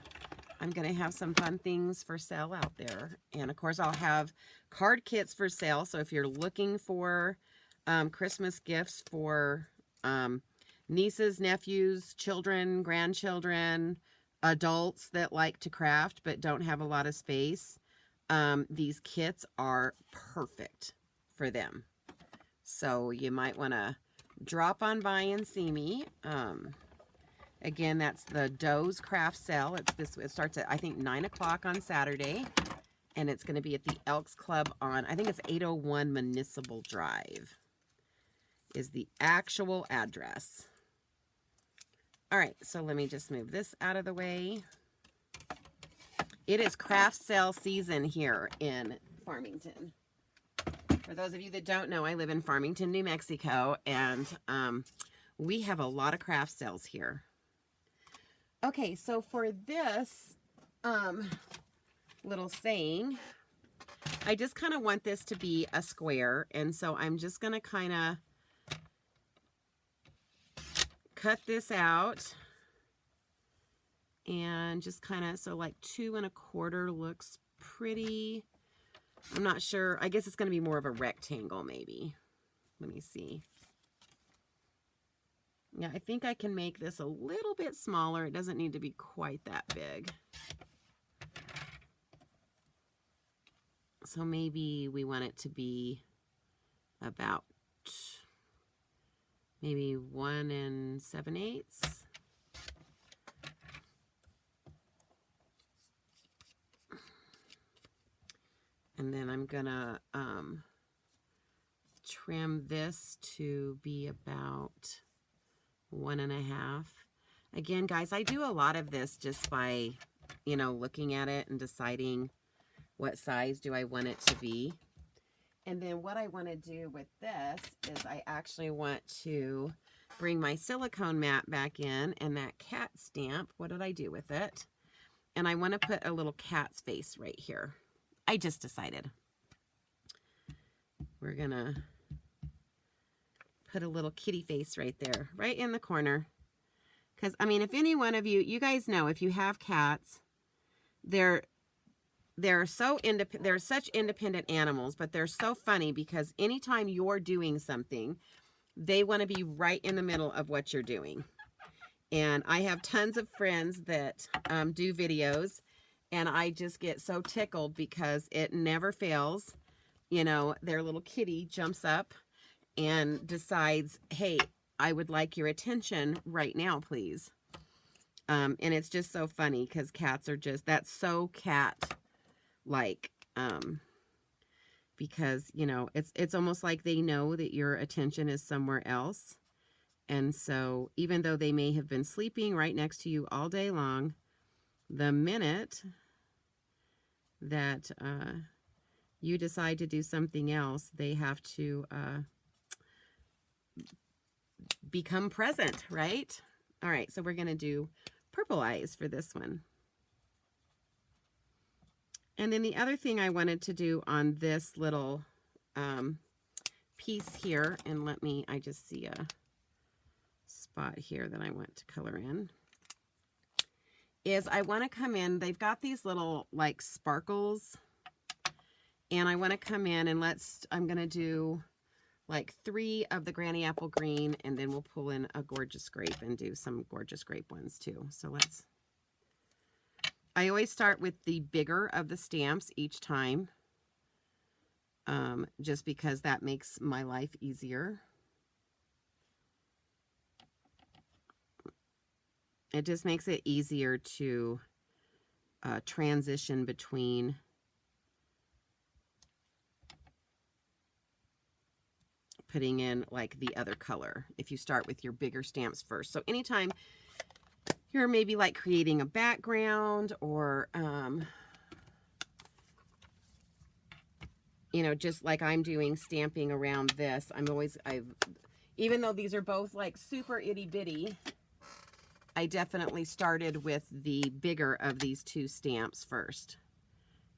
I'm going to have some fun things for sale out there. And of course, I'll have card kits for sale. So if you're looking for Christmas gifts for nieces, nephews, children, grandchildren, adults that like to craft but don't have a lot of space, these kits are perfect for them. So you might want to drop on by and see me. Again, that's the Doe's craft sale. It starts at, I think, 9 o'clock on Saturday, and it's going to be at the Elks Club on, I think it's 801 Municipal Drive is the actual address. All right, so let me just move this out of the way. It is craft sale season here in Farmington. For those of you that don't know, I live in Farmington, New Mexico, and we have a lot of craft sales here. Okay, so for this little saying, I just kind of want this to be a square, and so I'm just going to kind of cut this out and just kind of, so like 2 1/4 looks pretty. I'm not sure. I guess it's going to be more of a rectangle maybe. Let me see. Yeah, I think I can make this a little bit smaller. It doesn't need to be quite that big. So maybe we want it to be about maybe 1 7/8. And then I'm gonna trim this to be about 1.5. Again, guys, I do a lot of this just by, you know, looking at it and deciding what size do I want it to be. And then what I want to do with this is I actually want to bring my silicone mat back in, and that cat stamp, what did I do with it? And I want to put a little cat's face right here. I just decided. We're going to put a little kitty face right there, right in the corner. Because, I mean, if any one of you, you guys know, if you have cats, they're such independent animals, but they're so funny because anytime you're doing something, they want to be right in the middle of what you're doing. And I have tons of friends that do videos, and I just get so tickled because it never fails. You know, their little kitty jumps up and decides, hey, I would like your attention right now, please. And it's just so funny because cats are just, that's so cat-like. Because, you know, it's almost like they know that your attention is somewhere else. And so even though they may have been sleeping right next to you all day long, the minute that you decide to do something else, they have to become present, right? All right, so we're going to do purple eyes for this one. And then the other thing I wanted to do on this little piece here, and I just see a spot here that I want to color in, is I want to come in, they've got these little like sparkles, and I want to come in and I'm going to do like 3 of the Granny Apple Green, and then we'll pull in a Gorgeous Grape and do some Gorgeous Grape ones too. So I always start with the bigger of the stamps each time, just because that makes my life easier. It just makes it easier to transition between putting in like the other color if you start with your bigger stamps first. So anytime you're maybe like creating a background or, you know, just like I'm doing stamping around this, even though these are both like super itty bitty, I definitely started with the bigger of these 2 stamps first,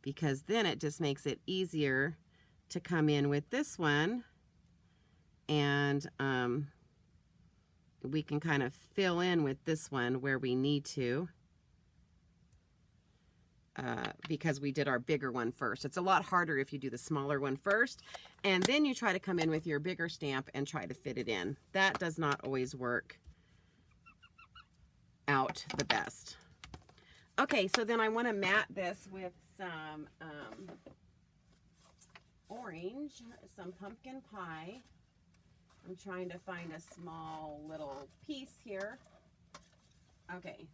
because then it just makes it easier to come in with this one, and we can kind of fill in with this one where we need to, because we did our bigger one first. It's a lot harder if you do the smaller one first, and then you try to come in with your bigger stamp and try to fit it in. That does not always work out the best. Okay, so then I want to mat this with some orange, some pumpkin pie. I'm trying to find a small little piece here. Okay.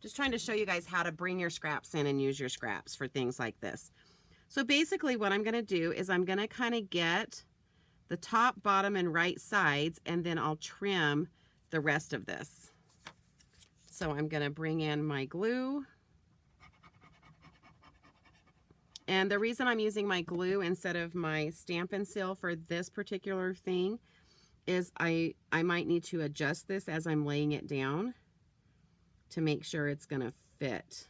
Just trying to show you guys how to bring your scraps in and use your scraps for things like this. So basically what I'm going to do is I'm going to kind of get the top, bottom, and right sides, and then I'll trim the rest of this. So I'm going to bring in my glue. And the reason I'm using my glue instead of my Stampin' Seal for this particular thing is I might need to adjust this as I'm laying it down to make sure it's going to fit,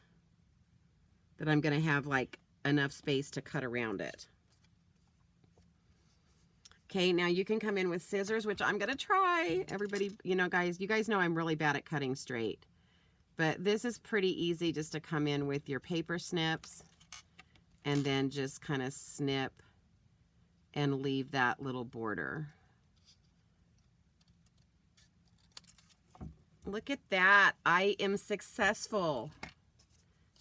that I'm going to have like enough space to cut around it. Okay, now you can come in with scissors, which I'm going to try. Everybody, you know, guys, you guys know I'm really bad at cutting straight. But this is pretty easy, just to come in with your paper snips and then just kind of snip and leave that little border. Look at that. I am successful.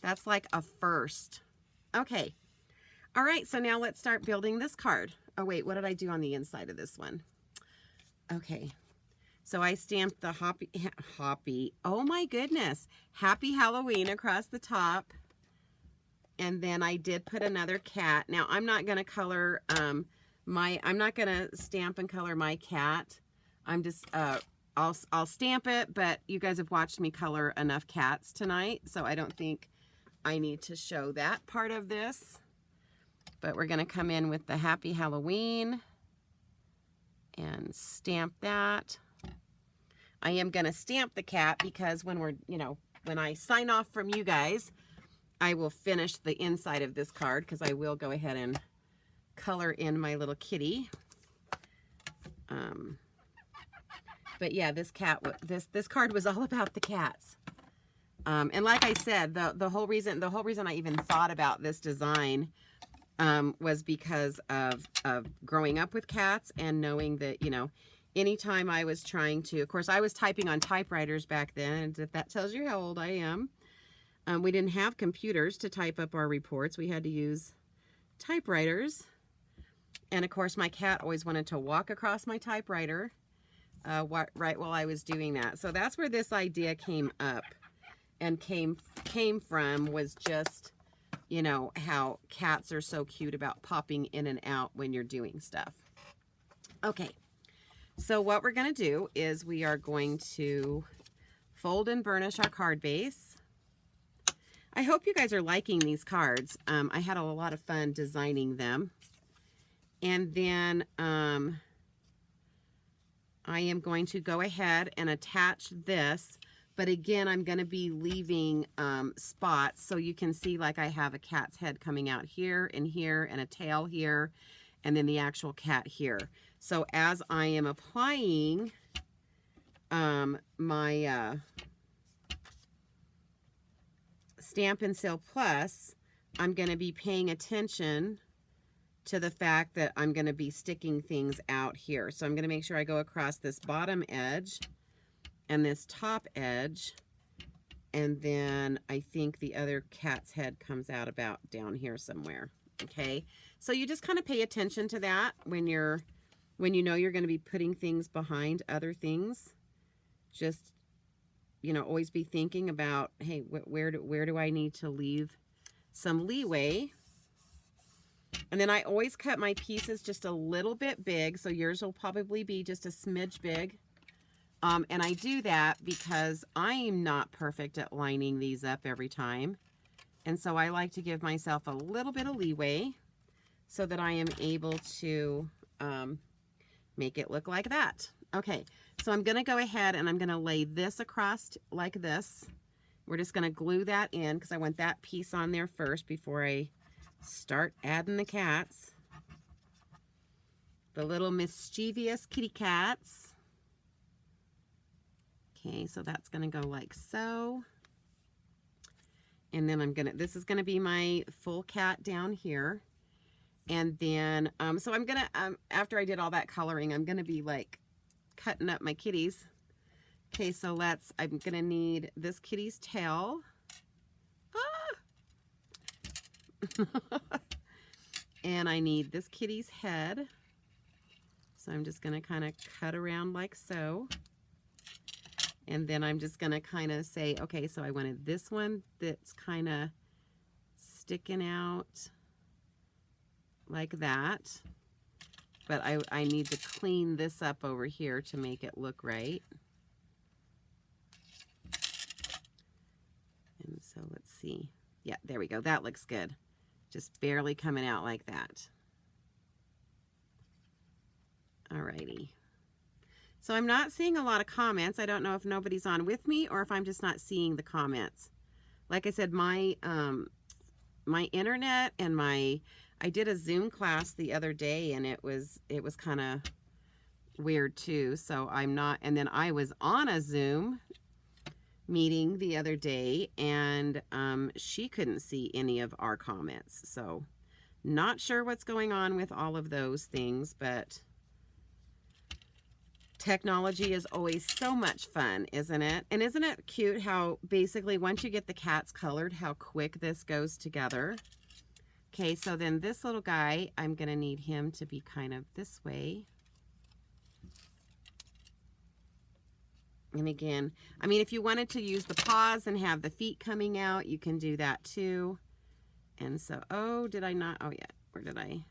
That's like a first. Okay. All right, so now let's start building this card. Oh wait, what did I do on the inside of this one? Okay, so I stamped the Hoppy, oh my goodness, Happy Halloween across the top. And then I did put another cat. Now I'm not gonna color I'm not gonna stamp and color my cat. I'm just, I'll stamp it, but you guys have watched me color enough cats tonight, so I don't think I need to show that part of this. But we're gonna come in with the Happy Halloween and stamp that. I am gonna stamp the cat because when we're, you know, when I sign off from you guys, I will finish the inside of this card because I will go ahead and color in my little kitty. But yeah, this card was all about the cats. And like I said, the whole reason I even thought about this design was because of growing up with cats and knowing that, you know, anytime I was trying to, of course, I was typing on typewriters back then, and if that tells you how old I am. We didn't have computers to type up our reports. We had to use typewriters. And of course, my cat always wanted to walk across my typewriter right while I was doing that. So that's where this idea came up and came from, was just, you know, how cats are so cute about popping in and out when you're doing stuff. Okay, so what we're going to do is we are going to fold and burnish our card base. I hope you guys are liking these cards. I had a lot of fun designing them. And then I am going to go ahead and attach this. But again, I'm going to be leaving spots so you can see, like, I have a cat's head coming out here and a tail here, and then the actual cat here. So as I am applying my Stampin' Seal Plus, I'm going to be paying attention to the fact that I'm going to be sticking things out here. So I'm going to make sure I go across this bottom edge and this top edge, and then I think the other cat's head comes out about down here somewhere. Okay, so you just kind of pay attention to that when you know you're going to be putting things behind other things. Just, you know, always be thinking about, hey, where do I need to leave some leeway? And then I always cut my pieces just a little bit big, so yours will probably be just a smidge big. And I do that because I'm not perfect at lining these up every time. And so I like to give myself a little bit of leeway so that I am able to make it look like that. Okay, so I'm going to go ahead and I'm going to lay this across like this. We're just going to glue that in because I want that piece on there first before I start adding the cats. The little mischievous kitty cats. Okay, so that's going to go like so. And then this is going to be my full cat down here. And then, so I'm going to, after I did all that coloring, I'm going to be like cutting up my kitties. Okay, so I'm going to need this kitty's tail. And I need this kitty's head. So I'm just going to kind of cut around like so. And then I'm just going to kind of say, okay, so I wanted this one that's kind of sticking out like that. But I need to clean this up over here to make it look right. And so let's see. Yeah, there we go. That looks good. Just barely coming out like that. Alrighty. So I'm not seeing a lot of comments. I don't know if nobody's on with me or if I'm just not seeing the comments. Like I said, my internet and I did a Zoom class the other day, and it was kind of weird too. So I'm not, and then I was on a Zoom meeting the other day, and she couldn't see any of our comments. So not sure what's going on with all of those things, but technology is always so much fun, isn't it? And isn't it cute how basically once you get the cats colored, how quick this goes together? Okay, so then this little guy, I'm going to need him to be kind of this way. And again, I mean, if you wanted to use the paws and have the feet coming out, you can do that too. And so, oh, did I not? Oh, yeah. Where did I?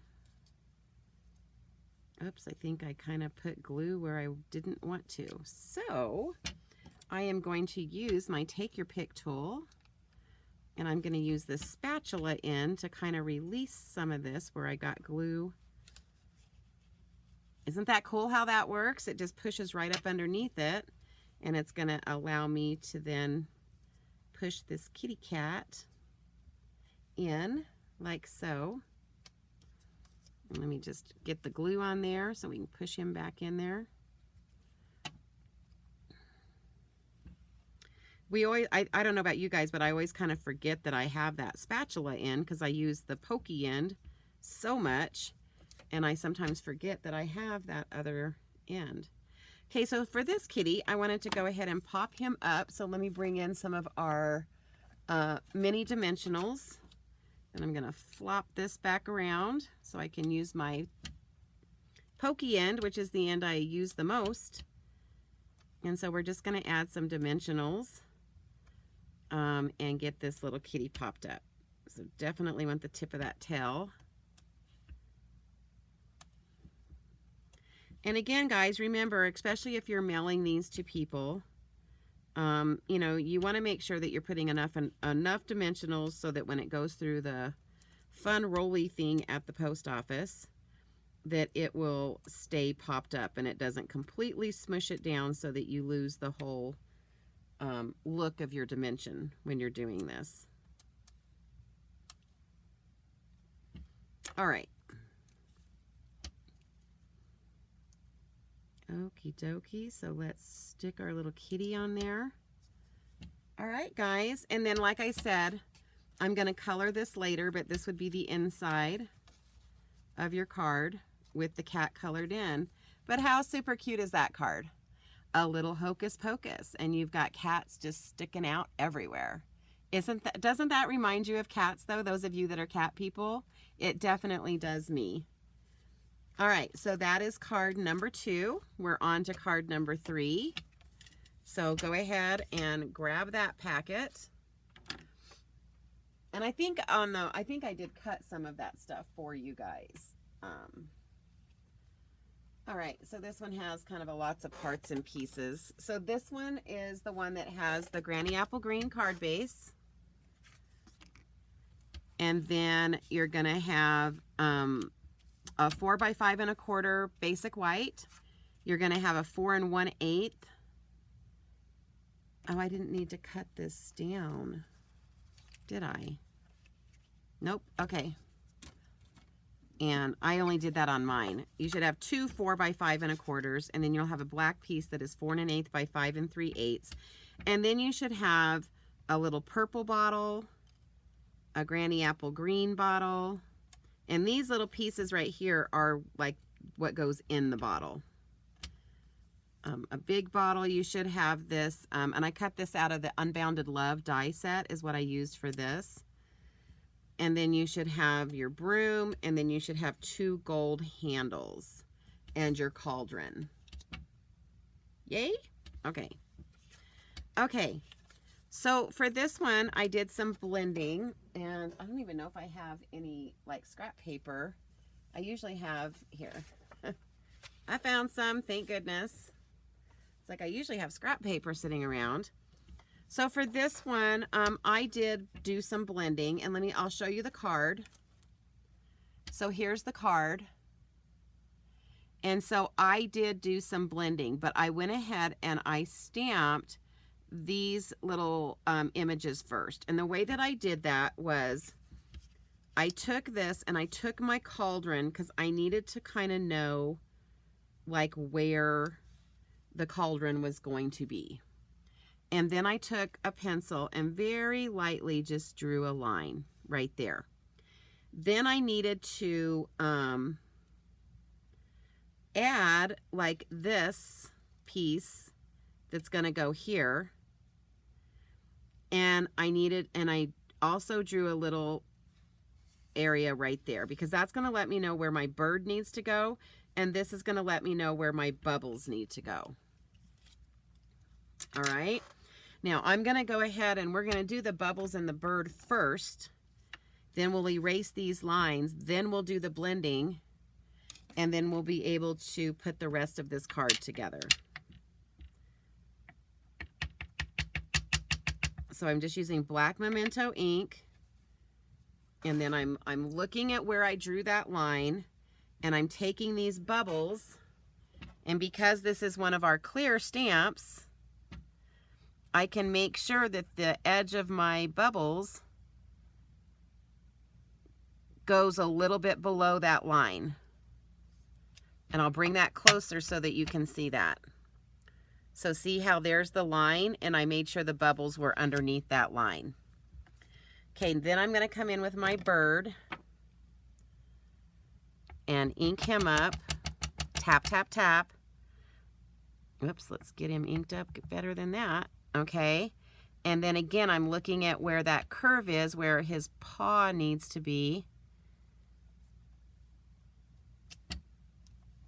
Oops, I think I kind of put glue where I didn't want to. So I am going to use my Take Your Pick tool. And I'm going to use this spatula end to kind of release some of this where I got glue. Isn't that cool how that works? It just pushes right up underneath it. And it's going to allow me to then push this kitty cat in like so. And let me just get the glue on there so we can push him back in there. We always, I don't know about you guys, but I always kind of forget that I have that spatula in because I use the pokey end so much. And I sometimes forget that I have that other end. Okay, so for this kitty, I wanted to go ahead and pop him up. So let me bring in some of our mini dimensionals. And I'm going to flop this back around so I can use my pokey end, which is the end I use the most. And so we're just going to add some dimensionals and get this little kitty popped up. So definitely want the tip of that tail. And again, guys, remember, especially if you're mailing these to people, you know, you want to make sure that you're putting enough dimensionals so that when it goes through the fun rolly thing at the post office, that it will stay popped up and it doesn't completely smush it down so that you lose the whole look of your dimension when you're doing this. All right. Okie dokie, so let's stick our little kitty on there. All right, guys, and then like I said, I'm going to color this later, but this would be the inside of your card with the cat colored in. But how super cute is that card? A little hocus pocus, and you've got cats just sticking out everywhere. Doesn't that remind you of cats, though, those of you that are cat people? It definitely does me. All right, so that is card number 2. We're on to card number 3. So go ahead and grab that packet. And I think I did cut some of that stuff for you guys. All right, so this one has kind of lots of parts and pieces. So this one is the one that has the Granny Apple Green card base. And then you're gonna have a 4 by 5 1/4 basic white. You're going to have a 4 1/8. Oh, I didn't need to cut this down, did I? Nope. Okay. And I only did that on mine. You should have 2 4 by 5 1/4, and then you'll have a black piece that is 4 1/8 by 5 3/8. And then you should have a little purple bottle, a Granny Apple Green bottle. And these little pieces right here are like what goes in the bottle. A big bottle, you should have this, and I cut this out of the Unbounded Love die set is what I used for this. And then you should have your broom, and then you should have 2 gold handles and your cauldron. Yay? Okay. Okay. So for this one, I did some blending, and I don't even know if I have any like scrap paper. I usually have here. I found some, thank goodness. It's like I usually have scrap paper sitting around. So for this one, I did do some blending, and I'll show you the card. So here's the card. And so I did do some blending, but I went ahead and I stamped these little images first. And the way that I did that was I took this and I took my cauldron because I needed to kind of know like where the cauldron was going to be. And then I took a pencil and very lightly just drew a line right there. Then I needed to add like this piece that's going to go here. And I also drew a little area right there, because that's going to let me know where my bird needs to go, and this is going to let me know where my bubbles need to go. All right. Now I'm going to go ahead and we're going to do the bubbles and the bird first. Then we'll erase these lines. Then we'll do the blending. And then we'll be able to put the rest of this card together. So I'm just using black Memento ink. And then I'm looking at where I drew that line. And I'm taking these bubbles. And because this is one of our clear stamps, I can make sure that the edge of my bubbles goes a little bit below that line. And I'll bring that closer so that you can see that. So see how there's the line, and I made sure the bubbles were underneath that line. Okay, then I'm going to come in with my bird and ink him up. Tap, tap, tap. Oops, let's get him inked up better than that. Okay, and then again, I'm looking at where that curve is, where his paw needs to be.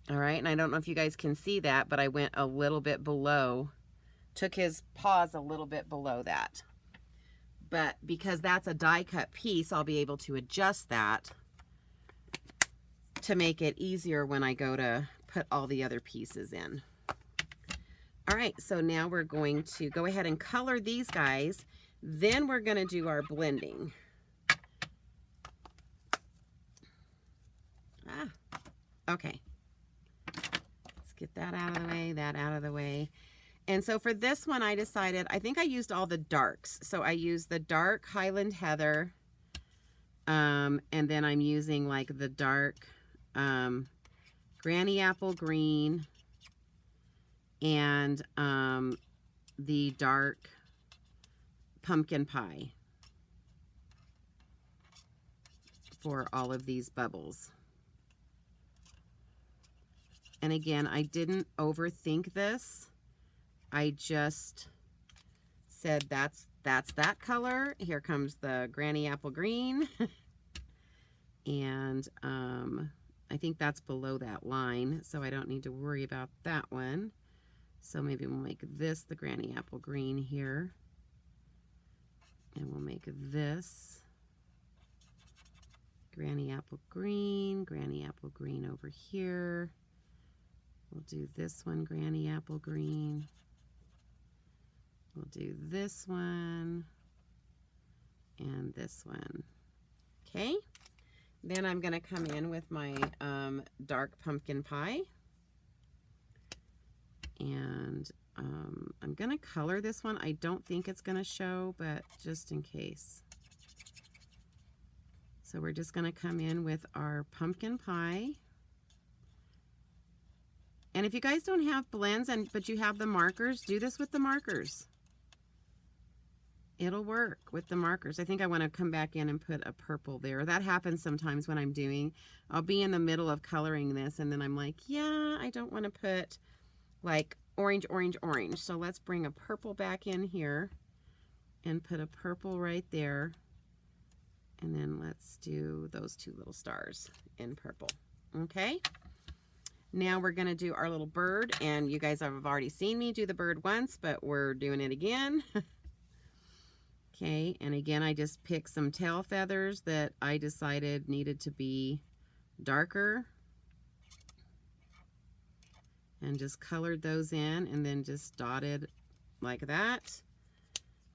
All right, and I don't know if you guys can see that, but I went a little bit below, took his paws a little bit below that. But because that's a die cut piece, I'll be able to adjust that to make it easier when I go to put all the other pieces in. All right, so now we're going to go ahead and color these guys. Then we're going to do our blending. Okay. Get that out of the way, that out of the way. And so for this one, I decided, I think I used all the darks. So I used the dark Highland Heather, and then I'm using like the dark Granny Apple Green, and the dark Pumpkin Pie for all of these bubbles. And again, I didn't overthink this. I just said that's that color. Here comes the Granny Apple Green. And I think that's below that line, so I don't need to worry about that one. So maybe we'll make this the Granny Apple Green here. And we'll make this Granny Apple Green over here. We'll do this one, Granny Apple Green. We'll do this one and this one. Okay. Then I'm going to come in with my dark Pumpkin Pie. And I'm going to color this one. I don't think it's going to show, but just in case. So we're just going to come in with our Pumpkin Pie. And if you guys don't have blends, but you have the markers, do this with the markers. It'll work with the markers. I think I want to come back in and put a purple there. That happens sometimes when I'm doing, I'll be in the middle of coloring this, and then I'm like, yeah, I don't want to put like orange, orange, orange. So let's bring a purple back in here and put a purple right there. And then let's do those two little stars in purple. Okay. Now we're going to do our little bird, and you guys have already seen me do the bird once, but we're doing it again. Okay, and again, I just picked some tail feathers that I decided needed to be darker, and just colored those in, and then just dotted like that.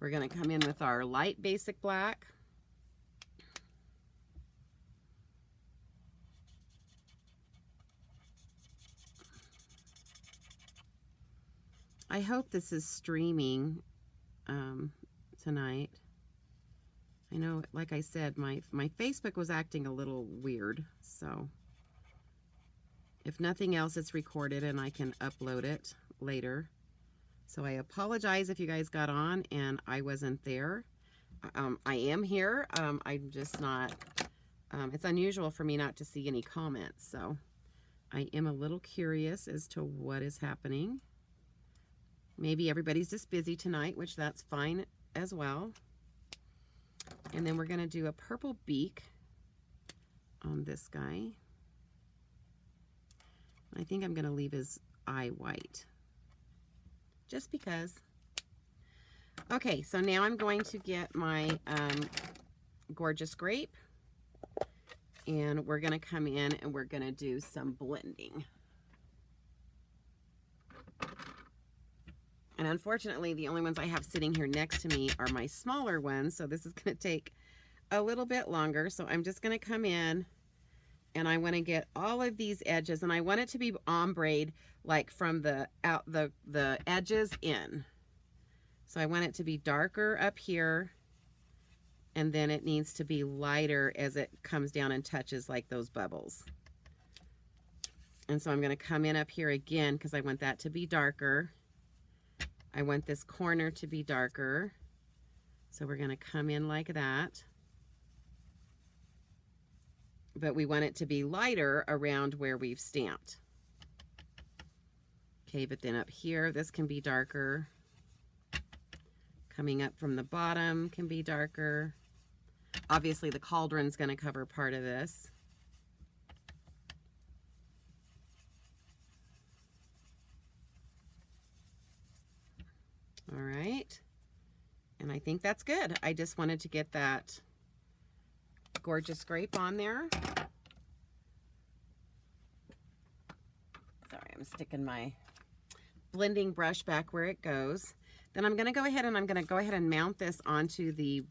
We're going to come in with our light basic black. I hope this is streaming tonight. I know, like I said, my Facebook was acting a little weird, so if nothing else, it's recorded and I can upload it later. So I apologize if you guys got on and I wasn't there. I am here. I'm just not, it's unusual for me not to see any comments, so I am a little curious as to what is happening. Maybe everybody's just busy tonight, which that's fine as well. And then we're going to do a purple beak. on this guy. I think I'm going to leave his eye white, just because. Okay, so now I'm going to get my Gorgeous Grape, and we're going to come in and we're going to do some blending. And unfortunately, the only ones I have sitting here next to me are my smaller ones, so this is going to take a little bit longer. So I'm just going to come in and I want to get all of these edges, and I want it to be ombre like from the edges in. So I want it to be darker up here, and then it needs to be lighter as it comes down and touches like those bubbles. And so I'm going to come in up here again because I want that to be darker. I want this corner to be darker. So we're going to come in like that. But we want it to be lighter around where we've stamped. Okay, but then up here, this can be darker. Coming up from the bottom can be darker. Obviously, the cauldron's going to cover part of this. All right. And I think that's good. I just wanted to get that Gorgeous Grape on there. Sorry, I'm sticking my blending brush back where it goes. Then I'm going to go ahead and mount this onto the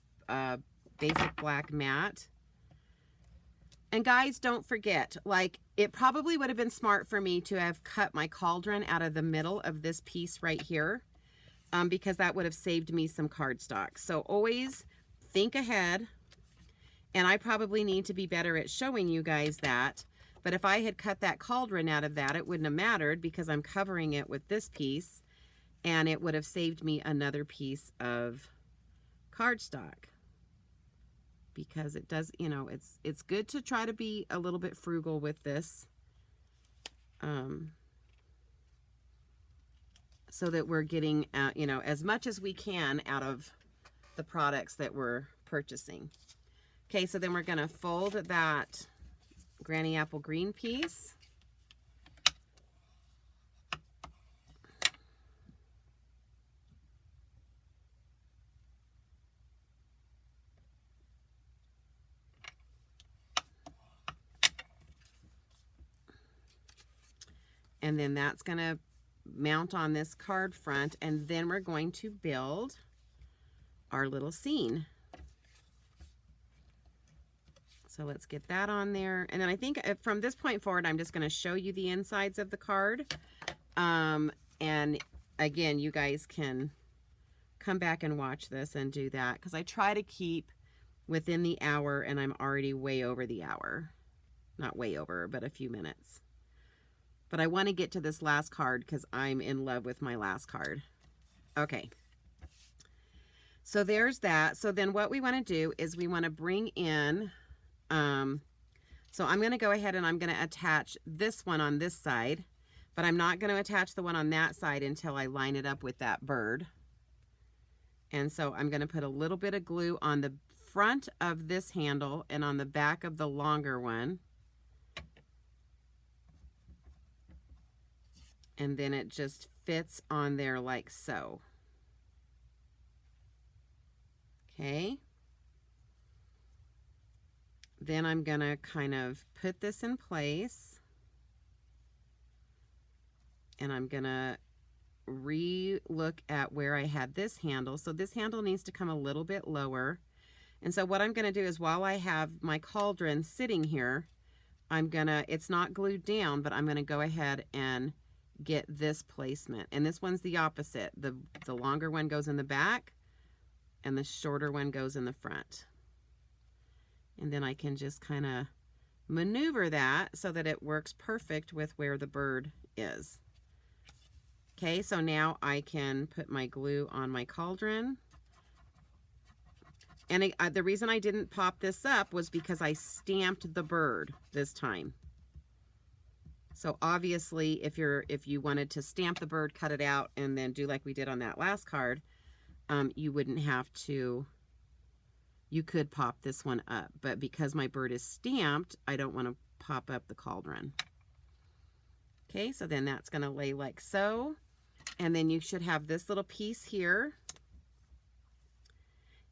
basic black mat. And guys, don't forget, like, it probably would have been smart for me to have cut my cauldron out of the middle of this piece right here, because that would have saved me some cardstock. So always think ahead. And I probably need to be better at showing you guys that. But if I had cut that cauldron out of that, it wouldn't have mattered because I'm covering it with this piece, and it would have saved me another piece of cardstock. Because it does, you know, it's good to try to be a little bit frugal with this. So that we're getting, you know, as much as we can out of the products that we're purchasing. Okay, so then we're going to fold that Granny Apple Green piece. And then that's going to mount on this card front, and then we're going to build our little scene. So let's get that on there. And then I think from this point forward, I'm just going to show you the insides of the card. And again, you guys can come back and watch this and do that, because I try to keep within the hour, and I'm already way over the hour. Not way over, but a few minutes. But I want to get to this last card because I'm in love with my last card. Okay. So there's that. So then what we want to do is we want to bring in, so I'm going to go ahead and I'm going to attach this one on this side, but I'm not going to attach the one on that side until I line it up with that bird. And so I'm going to put a little bit of glue on the front of this handle and on the back of the longer one. And then it just fits on there like so. Okay. Then I'm going to kind of put this in place. And I'm going to re-look at where I had this handle. So this handle needs to come a little bit lower. And so what I'm going to do is, while I have my cauldron sitting here, it's not glued down, but I'm going to go ahead and get this placement. And this one's the opposite. The longer one goes in the back and the shorter one goes in the front. And then I can just kind of maneuver that so that it works perfect with where the bird is. Okay, so now I can put my glue on my cauldron. And the reason I didn't pop this up was because I stamped the bird this time. So obviously, if you wanted to stamp the bird, cut it out, and then do like we did on that last card, you wouldn't have to you could pop this one up. But because my bird is stamped, I don't want to pop up the cauldron. Okay, so then that's going to lay like so. And then you should have this little piece here.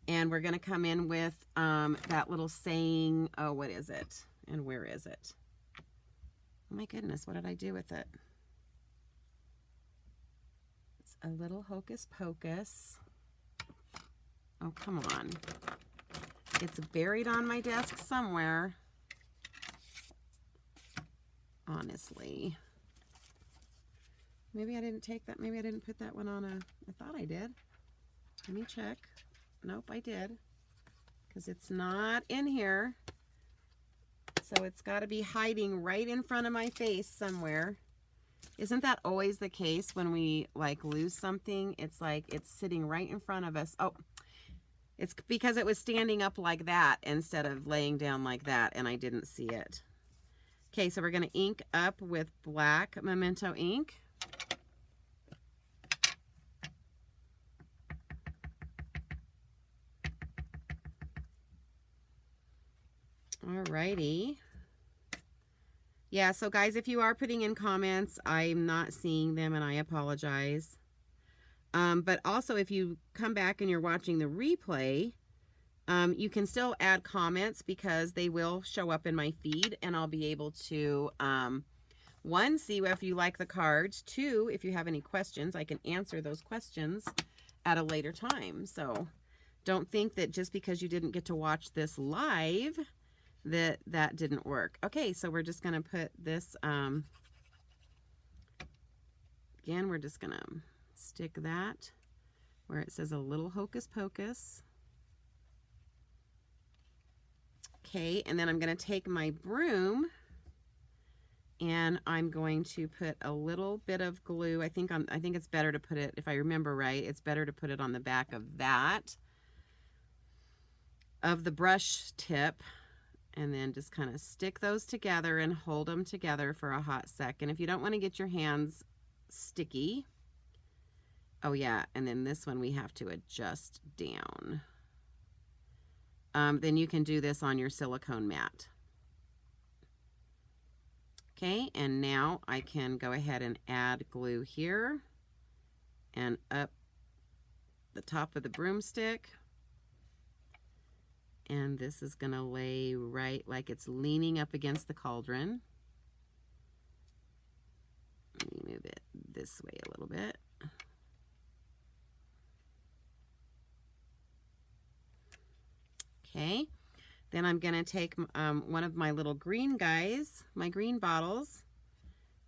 And we're going to come in with that little saying, oh, what is it? And where is it? Oh my goodness, what did I do with it? It's a little hocus pocus. Oh, come on. It's buried on my desk somewhere. Honestly. Maybe I didn't take that. Maybe I didn't put that one on I thought I did. Let me check. Nope, I did. Because it's not in here. So it's got to be hiding right in front of my face somewhere. Isn't that always the case when we like lose something? It's like it's sitting right in front of us. Oh, it's because it was standing up like that instead of laying down like that, and I didn't see it. Okay, so we're going to ink up with black Memento ink. Alrighty. Yeah, so guys, if you are putting in comments, I'm not seeing them and I apologize. But also if you come back and you're watching the replay, you can still add comments because they will show up in my feed and I'll be able to, one, see if you like the cards. Two, if you have any questions, I can answer those questions at a later time. So don't think that just because you didn't get to watch this live, that didn't work. Okay, so we're just going to put this, again, we're just going to stick that where it says a little hocus pocus. Okay, and then I'm going to take my broom and I'm going to put a little bit of glue. I think it's better to put it, if I remember right, it's better to put it on the back of the brush tip. And then just kind of stick those together and hold them together for a hot second. If you don't want to get your hands sticky. Oh yeah, and then this one we have to adjust down. Then you can do this on your silicone mat. Okay, and now I can go ahead and add glue here and up the top of the broomstick. And this is going to lay right like it's leaning up against the cauldron. Let me move it this way a little bit. Okay, then I'm going to take one of my little green guys, my green bottles,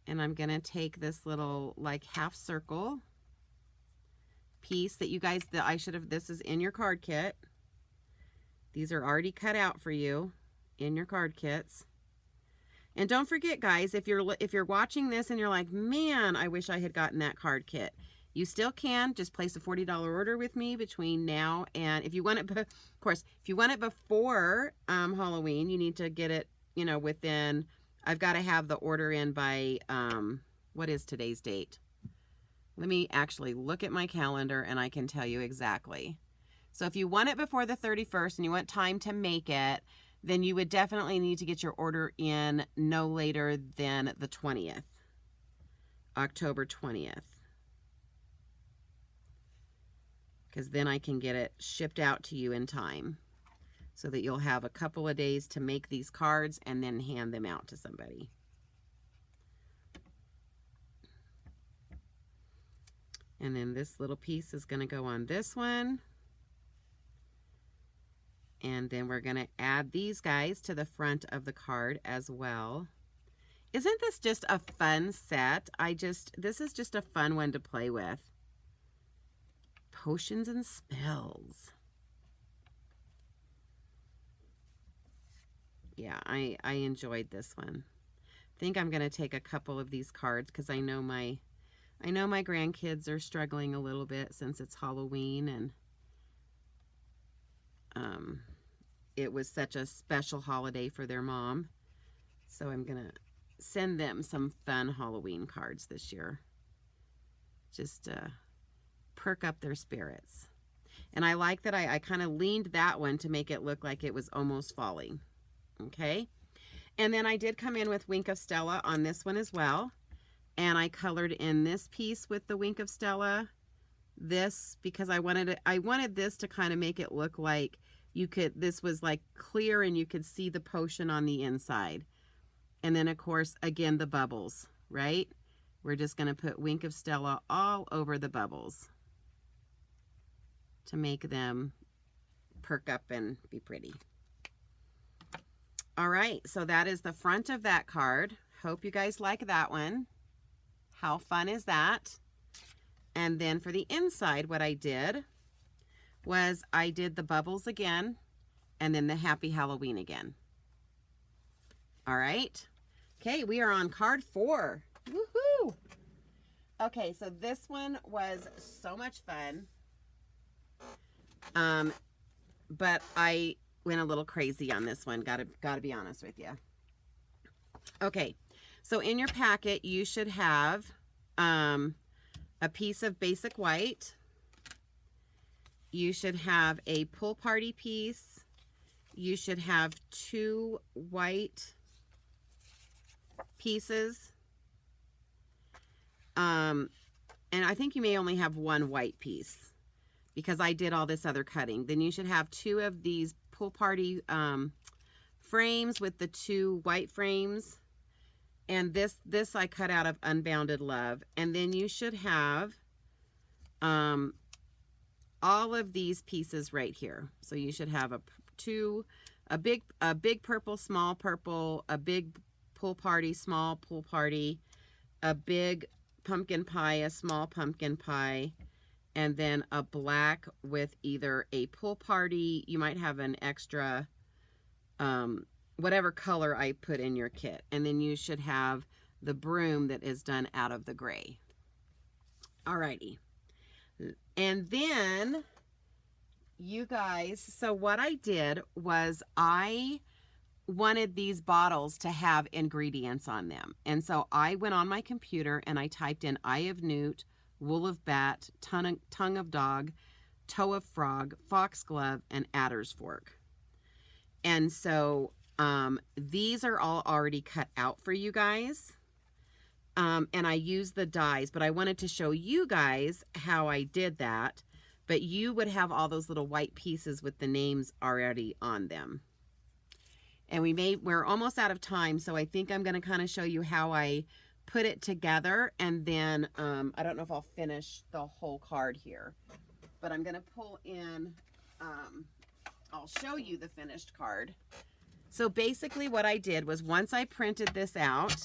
and I'm going to take this little like half circle piece that you guys, this is in your card kit. These are already cut out for you in your card kits. And don't forget, guys, if you're watching this and you're like, man, I wish I had gotten that card kit, you still can. Just place a $40 order with me between now and, if you want it, of course, if you want it before Halloween, you need to get it, you know, within, I've got to have the order in by, what is today's date? Let me actually look at my calendar and I can tell you exactly. So if you want it before the 31st and you want time to make it, then you would definitely need to get your order in no later than the 20th, October 20th. Because then I can get it shipped out to you in time so that you'll have a couple of days to make these cards and then hand them out to somebody. And then this little piece is going to go on this one. And then we're going to add these guys to the front of the card as well. Isn't this just a fun set? This is just a fun one to play with. Potions and spells. Yeah, I enjoyed this one. I think I'm going to take a couple of these cards because I know my grandkids are struggling a little bit since it's Halloween, and it was such a special holiday for their mom. So I'm going to send them some fun Halloween cards this year. Just perk up their spirits. And I like that I kind of leaned that one to make it look like it was almost falling. Okay. And then I did come in with Wink of Stella on this one as well. And I colored in this piece with the Wink of Stella. This, because I wanted this to kind of make it look like this was like clear and you could see the potion on the inside. And then of course, again, the bubbles, right? We're just going to put Wink of Stella all over the bubbles to make them perk up and be pretty. All right, so that is the front of that card. Hope you guys like that one. How fun is that? And then for the inside, what I did was I did the bubbles again and then the Happy Halloween again. All right. Okay, we are on card 4. Woohoo! Okay, so this one was so much fun. But I went a little crazy on this one. Gotta be honest with you. Okay, so in your packet, you should have a piece of basic white. You should have a Pool Party piece. You should have 2 white pieces. And I think you may only have 1 white piece because I did all this other cutting. Then you should have 2 of these Pool Party frames with the 2 white frames. And this I cut out of Unbounded Love. And then you should have all of these pieces right here. So you should have a big purple, small purple, a big Pool Party, small Pool Party, a big pumpkin pie, a small pumpkin pie, and then a black with either a Pool Party. You might have an extra whatever color I put in your kit. And then you should have the broom that is done out of the gray. Alrighty. And then you guys, so what I did was I wanted these bottles to have ingredients on them. And so I went on my computer and I typed in Eye of Newt, Wool of Bat, Tongue of Dog, Toe of Frog, Foxglove, and Adder's Fork. And so these are all already cut out for you guys. And I used the dies, but I wanted to show you guys how I did that. But you would have all those little white pieces with the names already on them. And we're almost out of time, so I think I'm going to kind of show you how I put it together. And then I don't know if I'll finish the whole card here, but I'm going to pull in, I'll show you the finished card. So basically what I did was once I printed this out,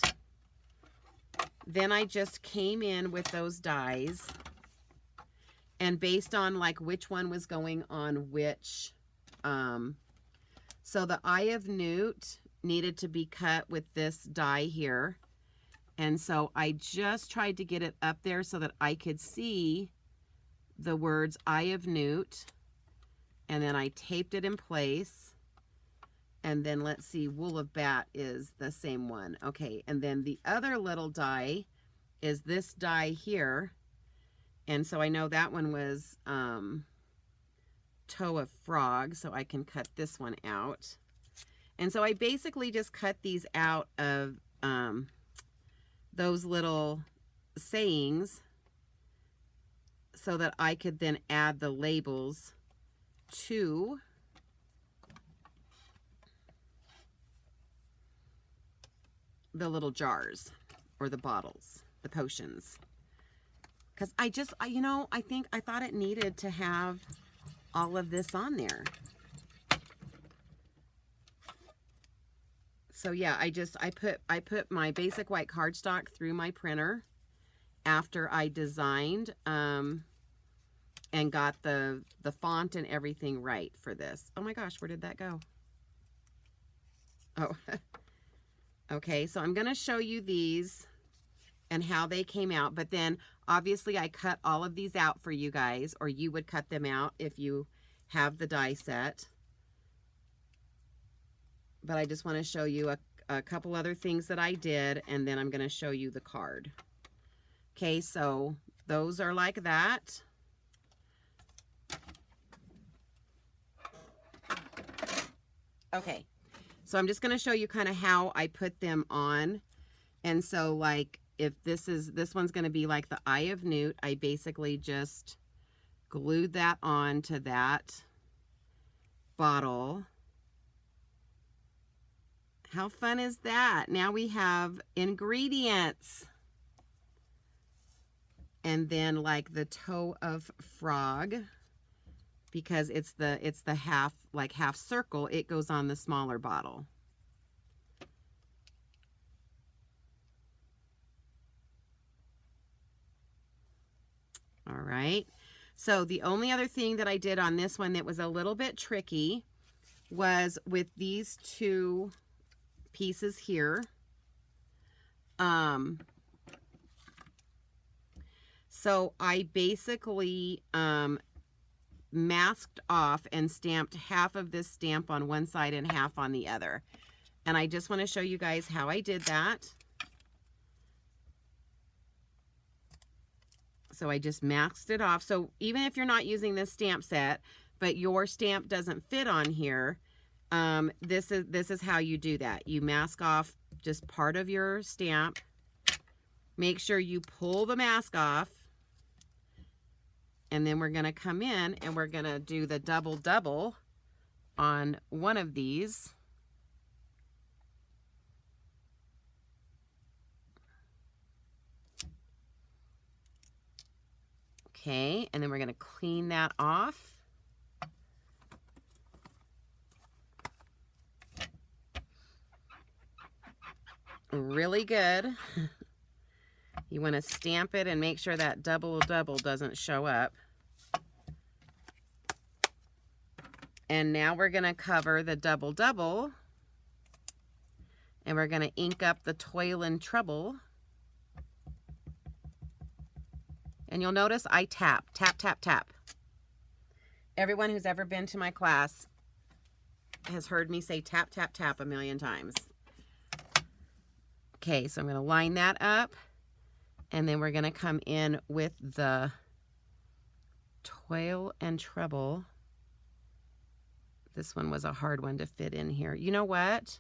then I just came in with those dies, and based on like which one was going on which, so the Eye of Newt needed to be cut with this die here. And so I just tried to get it up there so that I could see the words Eye of Newt. And then I taped it in place. And then let's see, Wool of Bat is the same one. Okay, and then the other little die is this die here. And so I know that one was Toe of Frog, so I can cut this one out. And so I basically just cut these out of those little sayings so that I could then add the labels to the little jars or the bottles, the potions. Because I thought it needed to have all of this on there. So yeah, I put my basic white cardstock through my printer after I designed and got the font and everything right for this. Oh my gosh, where did that go? Oh, okay, so I'm going to show you these and how they came out, but then obviously I cut all of these out for you guys, or you would cut them out if you have the die set. But I just want to show you a couple other things that I did, and then I'm going to show you the card. Okay, so those are like that. Okay, so I'm just going to show you kind of how I put them on. And so like if this one's going to be like the Eye of Newt, I basically just glued that on to that bottle. How fun is that? Now we have ingredients. And then like the toe of frog, because it's the half circle, it goes on the smaller bottle. All right. So the only other thing that I did on this one that was a little bit tricky was with these two pieces here. So I basically masked off and stamped half of this stamp on one side and half on the other. And I just want to show you guys how I did that. So I just masked it off. So even if you're not using this stamp set, but your stamp doesn't fit on here, this is how you do that. You mask off just part of your stamp. Make sure you pull the mask off. And then we're going to come in and we're going to do the double on one of these. Okay, and then we're going to clean that off. Really good. You want to stamp it and make sure that double doesn't show up. And now we're going to cover the double and we're going to ink up the Toil and Trouble. And you'll notice I tap. Everyone who's ever been to my class has heard me say tap, tap, tap a million times. Okay, so I'm going to line that up. And then we're going to come in with the Toil and Trouble. This one was a hard one to fit in here. You know what?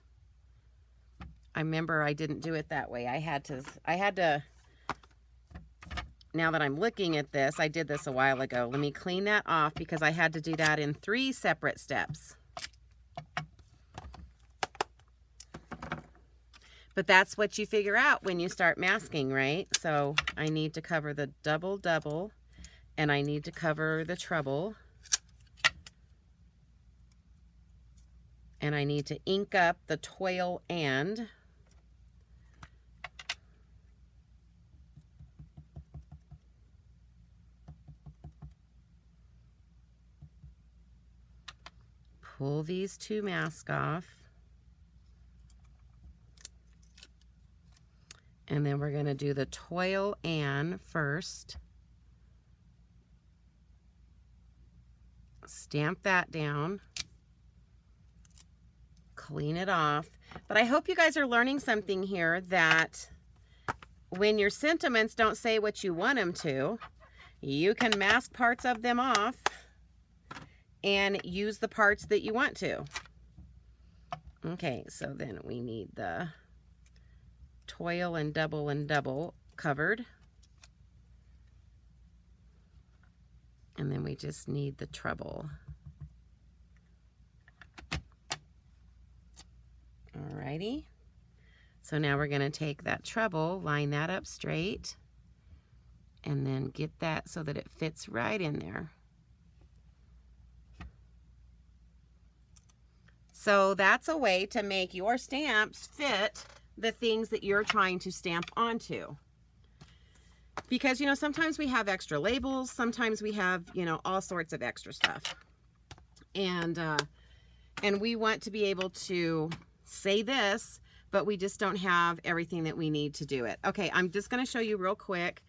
I remember I didn't do it that way. I had to, now that I'm looking at this, I did this a while ago. Let me clean that off because I had to do that in 3 separate steps. But that's what you figure out when you start masking, right? So I need to cover the double, and I need to cover the trouble. And I need to ink up the Toil and. Pull these 2 masks off. And then we're going to do the Toil and first. Stamp that down. Clean it off. But I hope you guys are learning something here, that when your sentiments don't say what you want them to, you can mask parts of them off and use the parts that you want to. Okay, so then we need the Toil and double covered. And then we just need the Trouble. Alrighty. So now we're going to take that Trouble, line that up straight, and then get that so that it fits right in there. So that's a way to make your stamps fit the things that you're trying to stamp onto. Because, you know, sometimes we have extra labels, sometimes we have, you know, all sorts of extra stuff. And we want to be able to say this, but we just don't have everything that we need to do it. Okay, I'm just going to show you real quick.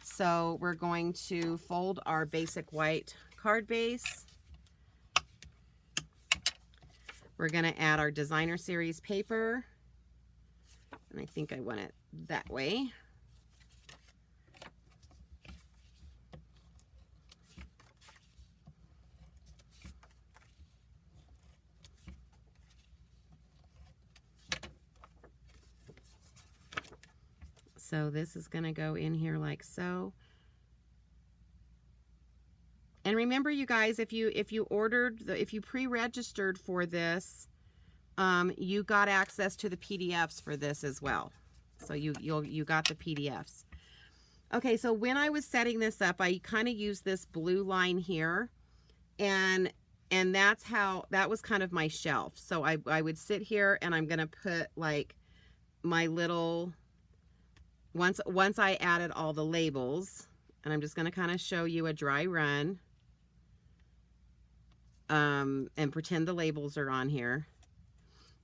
So we're going to fold our basic white card base. We're going to add our designer series paper. And I think I want it that way. So this is going to go in here like so. And remember, you guys, if you pre-registered for this, you got access to the PDFs for this as well. So you got the PDFs. Okay, so when I was setting this up, I kind of used this blue line here, and that was kind of my shelf. So I would sit here, and I'm gonna put like my little, once I added all the labels, and I'm just gonna kind of show you a dry run, and pretend the labels are on here.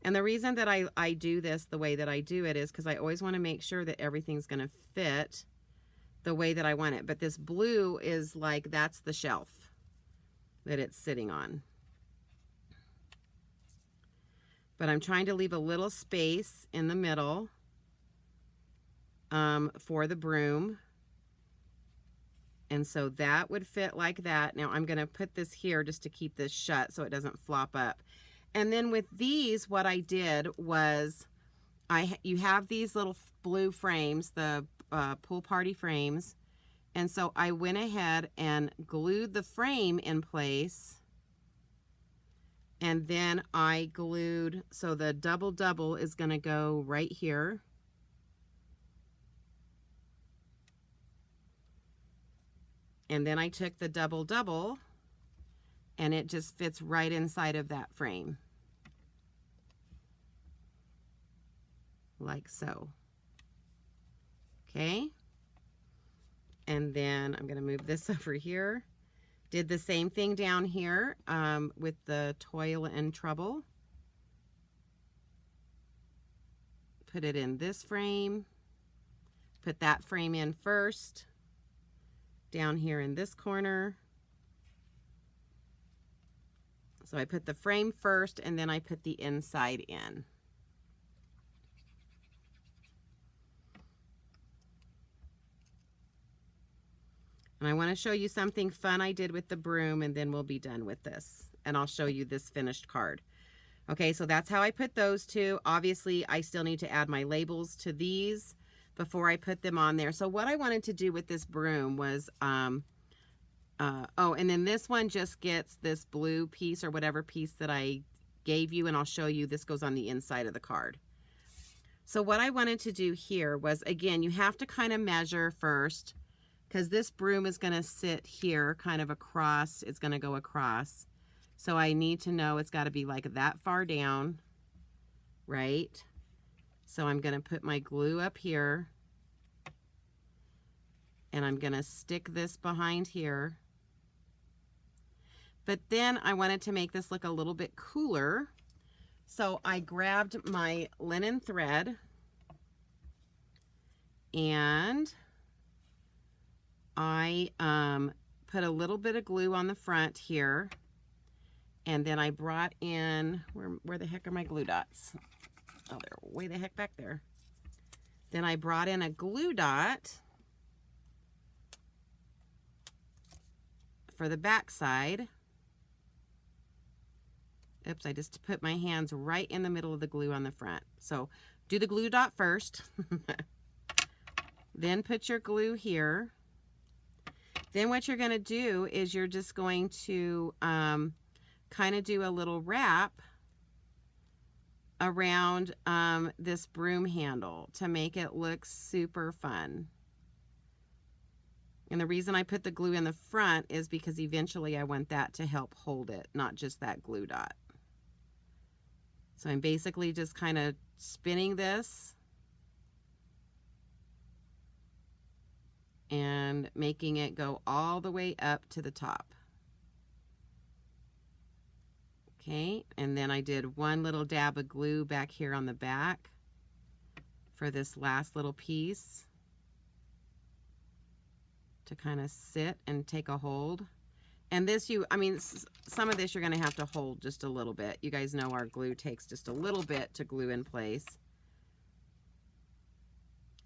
And the reason that I do this the way that I do it is because I always want to make sure that everything's going to fit the way that I want it. But this blue is like, that's the shelf that it's sitting on. But I'm trying to leave a little space in the middle for the broom. And so that would fit like that. Now I'm going to put this here just to keep this shut so it doesn't flop up. And then with these, what I did was, you have these little blue frames, the pool party frames. And so I went ahead and glued the frame in place. And then I glued, so the double is going to go right here. And then I took the double, and it just fits right inside of that frame. Like so. Okay. And then I'm going to move this over here. Did the same thing down here with the Toil and Trouble. Put it in this frame. Put that frame in first. Down here in this corner. So I put the frame first, and then I put the inside in. And I want to show you something fun I did with the broom, and then we'll be done with this. And I'll show you this finished card. Okay, so that's how I put those two. Obviously, I still need to add my labels to these before I put them on there. So what I wanted to do with this broom was, oh, and then this one just gets this blue piece or whatever piece that I gave you, and I'll show you this goes on the inside of the card. So what I wanted to do here was, again, you have to kind of measure first, because this broom is going to sit here kind of across. It's going to go across. So I need to know it's got to be like that far down, right? So I'm going to put my glue up here, and I'm going to stick this behind here. But then I wanted to make this look a little bit cooler. So I grabbed my linen thread, and I put a little bit of glue on the front here, and then I brought in, where the heck are my glue dots? Oh, they're way the heck back there. Then I brought in a glue dot for the back side. Oops, I just put my hands right in the middle of the glue on the front. So do the glue dot first. Then put your glue here. Then what you're going to do is you're just going to kind of do a little wrap around this broom handle to make it look super fun. And the reason I put the glue in the front is because eventually I want that to help hold it, not just that glue dot. So I'm basically just kind of spinning this and making it go all the way up to the top. Okay, and then I did one little dab of glue back here on the back for this last little piece to kind of sit and take a hold. And this, some of this you're going to have to hold just a little bit. You guys know our glue takes just a little bit to glue in place.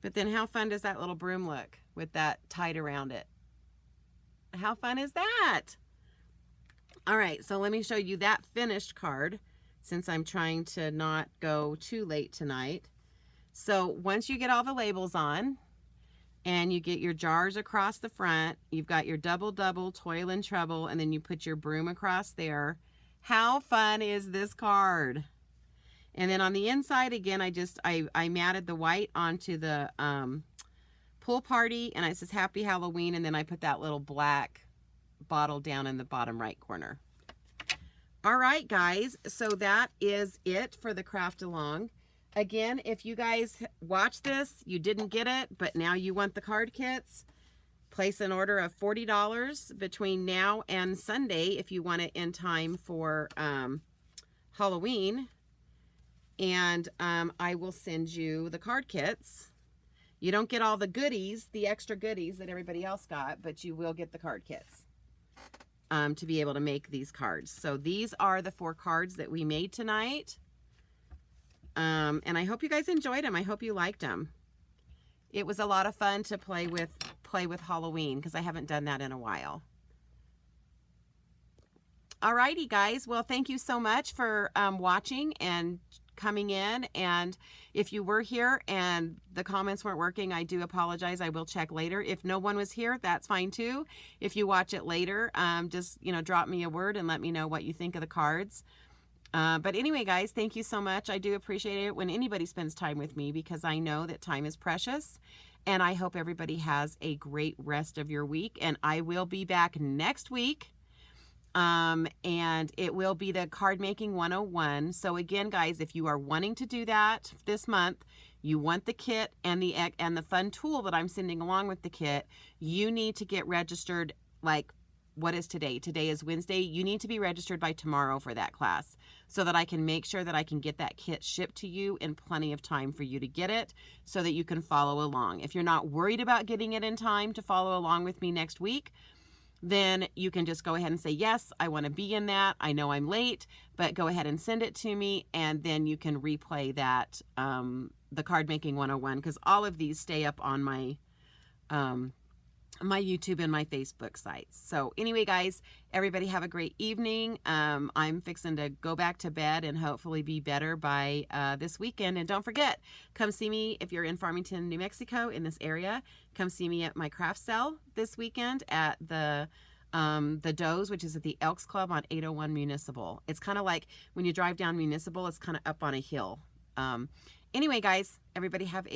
But then how fun does that little broom look with that tied around it? How fun is that? All right, so let me show you that finished card since I'm trying to not go too late tonight. So once you get all the labels on, And you get your jars across the front. You've got your double, double, toil and trouble, and then you put your broom across there. How fun is this card? And then on the inside, again, I matted the white onto the pool party, and it says Happy Halloween, and then I put that little black bottle down in the bottom right corner. All right, guys, so that is it for the craft along. Again, if you guys watch this, you didn't get it, but now you want the card kits, place an order of $40 between now and Sunday if you want it in time for Halloween. And I will send you the card kits. You don't get all the goodies, the extra goodies that everybody else got, but you will get the card kits to be able to make these cards. So these are the 4 cards that we made tonight. And I hope you guys enjoyed them. I hope you liked them. It was a lot of fun to play with Halloween because I haven't done that in a while. Alrighty, guys. Well, thank you so much for watching and coming in. And if you were here and the comments weren't working, I do apologize. I will check later. If no one was here, that's fine too. If you watch it later, just drop me a word and let me know what you think of the cards. But anyway, guys, thank you so much. I do appreciate it when anybody spends time with me because I know that time is precious. And I hope everybody has a great rest of your week. And I will be back next week. And it will be the Card Making 101. So again, guys, if you are wanting to do that this month, you want the kit and the fun tool that I'm sending along with the kit, you need to get registered. Like, what is today? Today is Wednesday. You need to be registered by tomorrow for that class so that I can make sure that I can get that kit shipped to you in plenty of time for you to get it so that you can follow along. If you're not worried about getting it in time to follow along with me next week, then you can just go ahead and say, yes, I want to be in that. I know I'm late, but go ahead and send it to me. And then you can replay that, the Card Making 101, because all of these stay up on my, my YouTube and my Facebook sites. So anyway, guys, everybody have a great evening. I'm fixing to go back to bed and hopefully be better by this weekend. And don't forget, come see me if you're in Farmington, New Mexico, in this area. Come see me at my craft sale this weekend at the Does, which is at the Elks Club on 801 Municipal. It's kind of like when you drive down Municipal, it's kind of up on a hill. Anyway, guys, everybody have a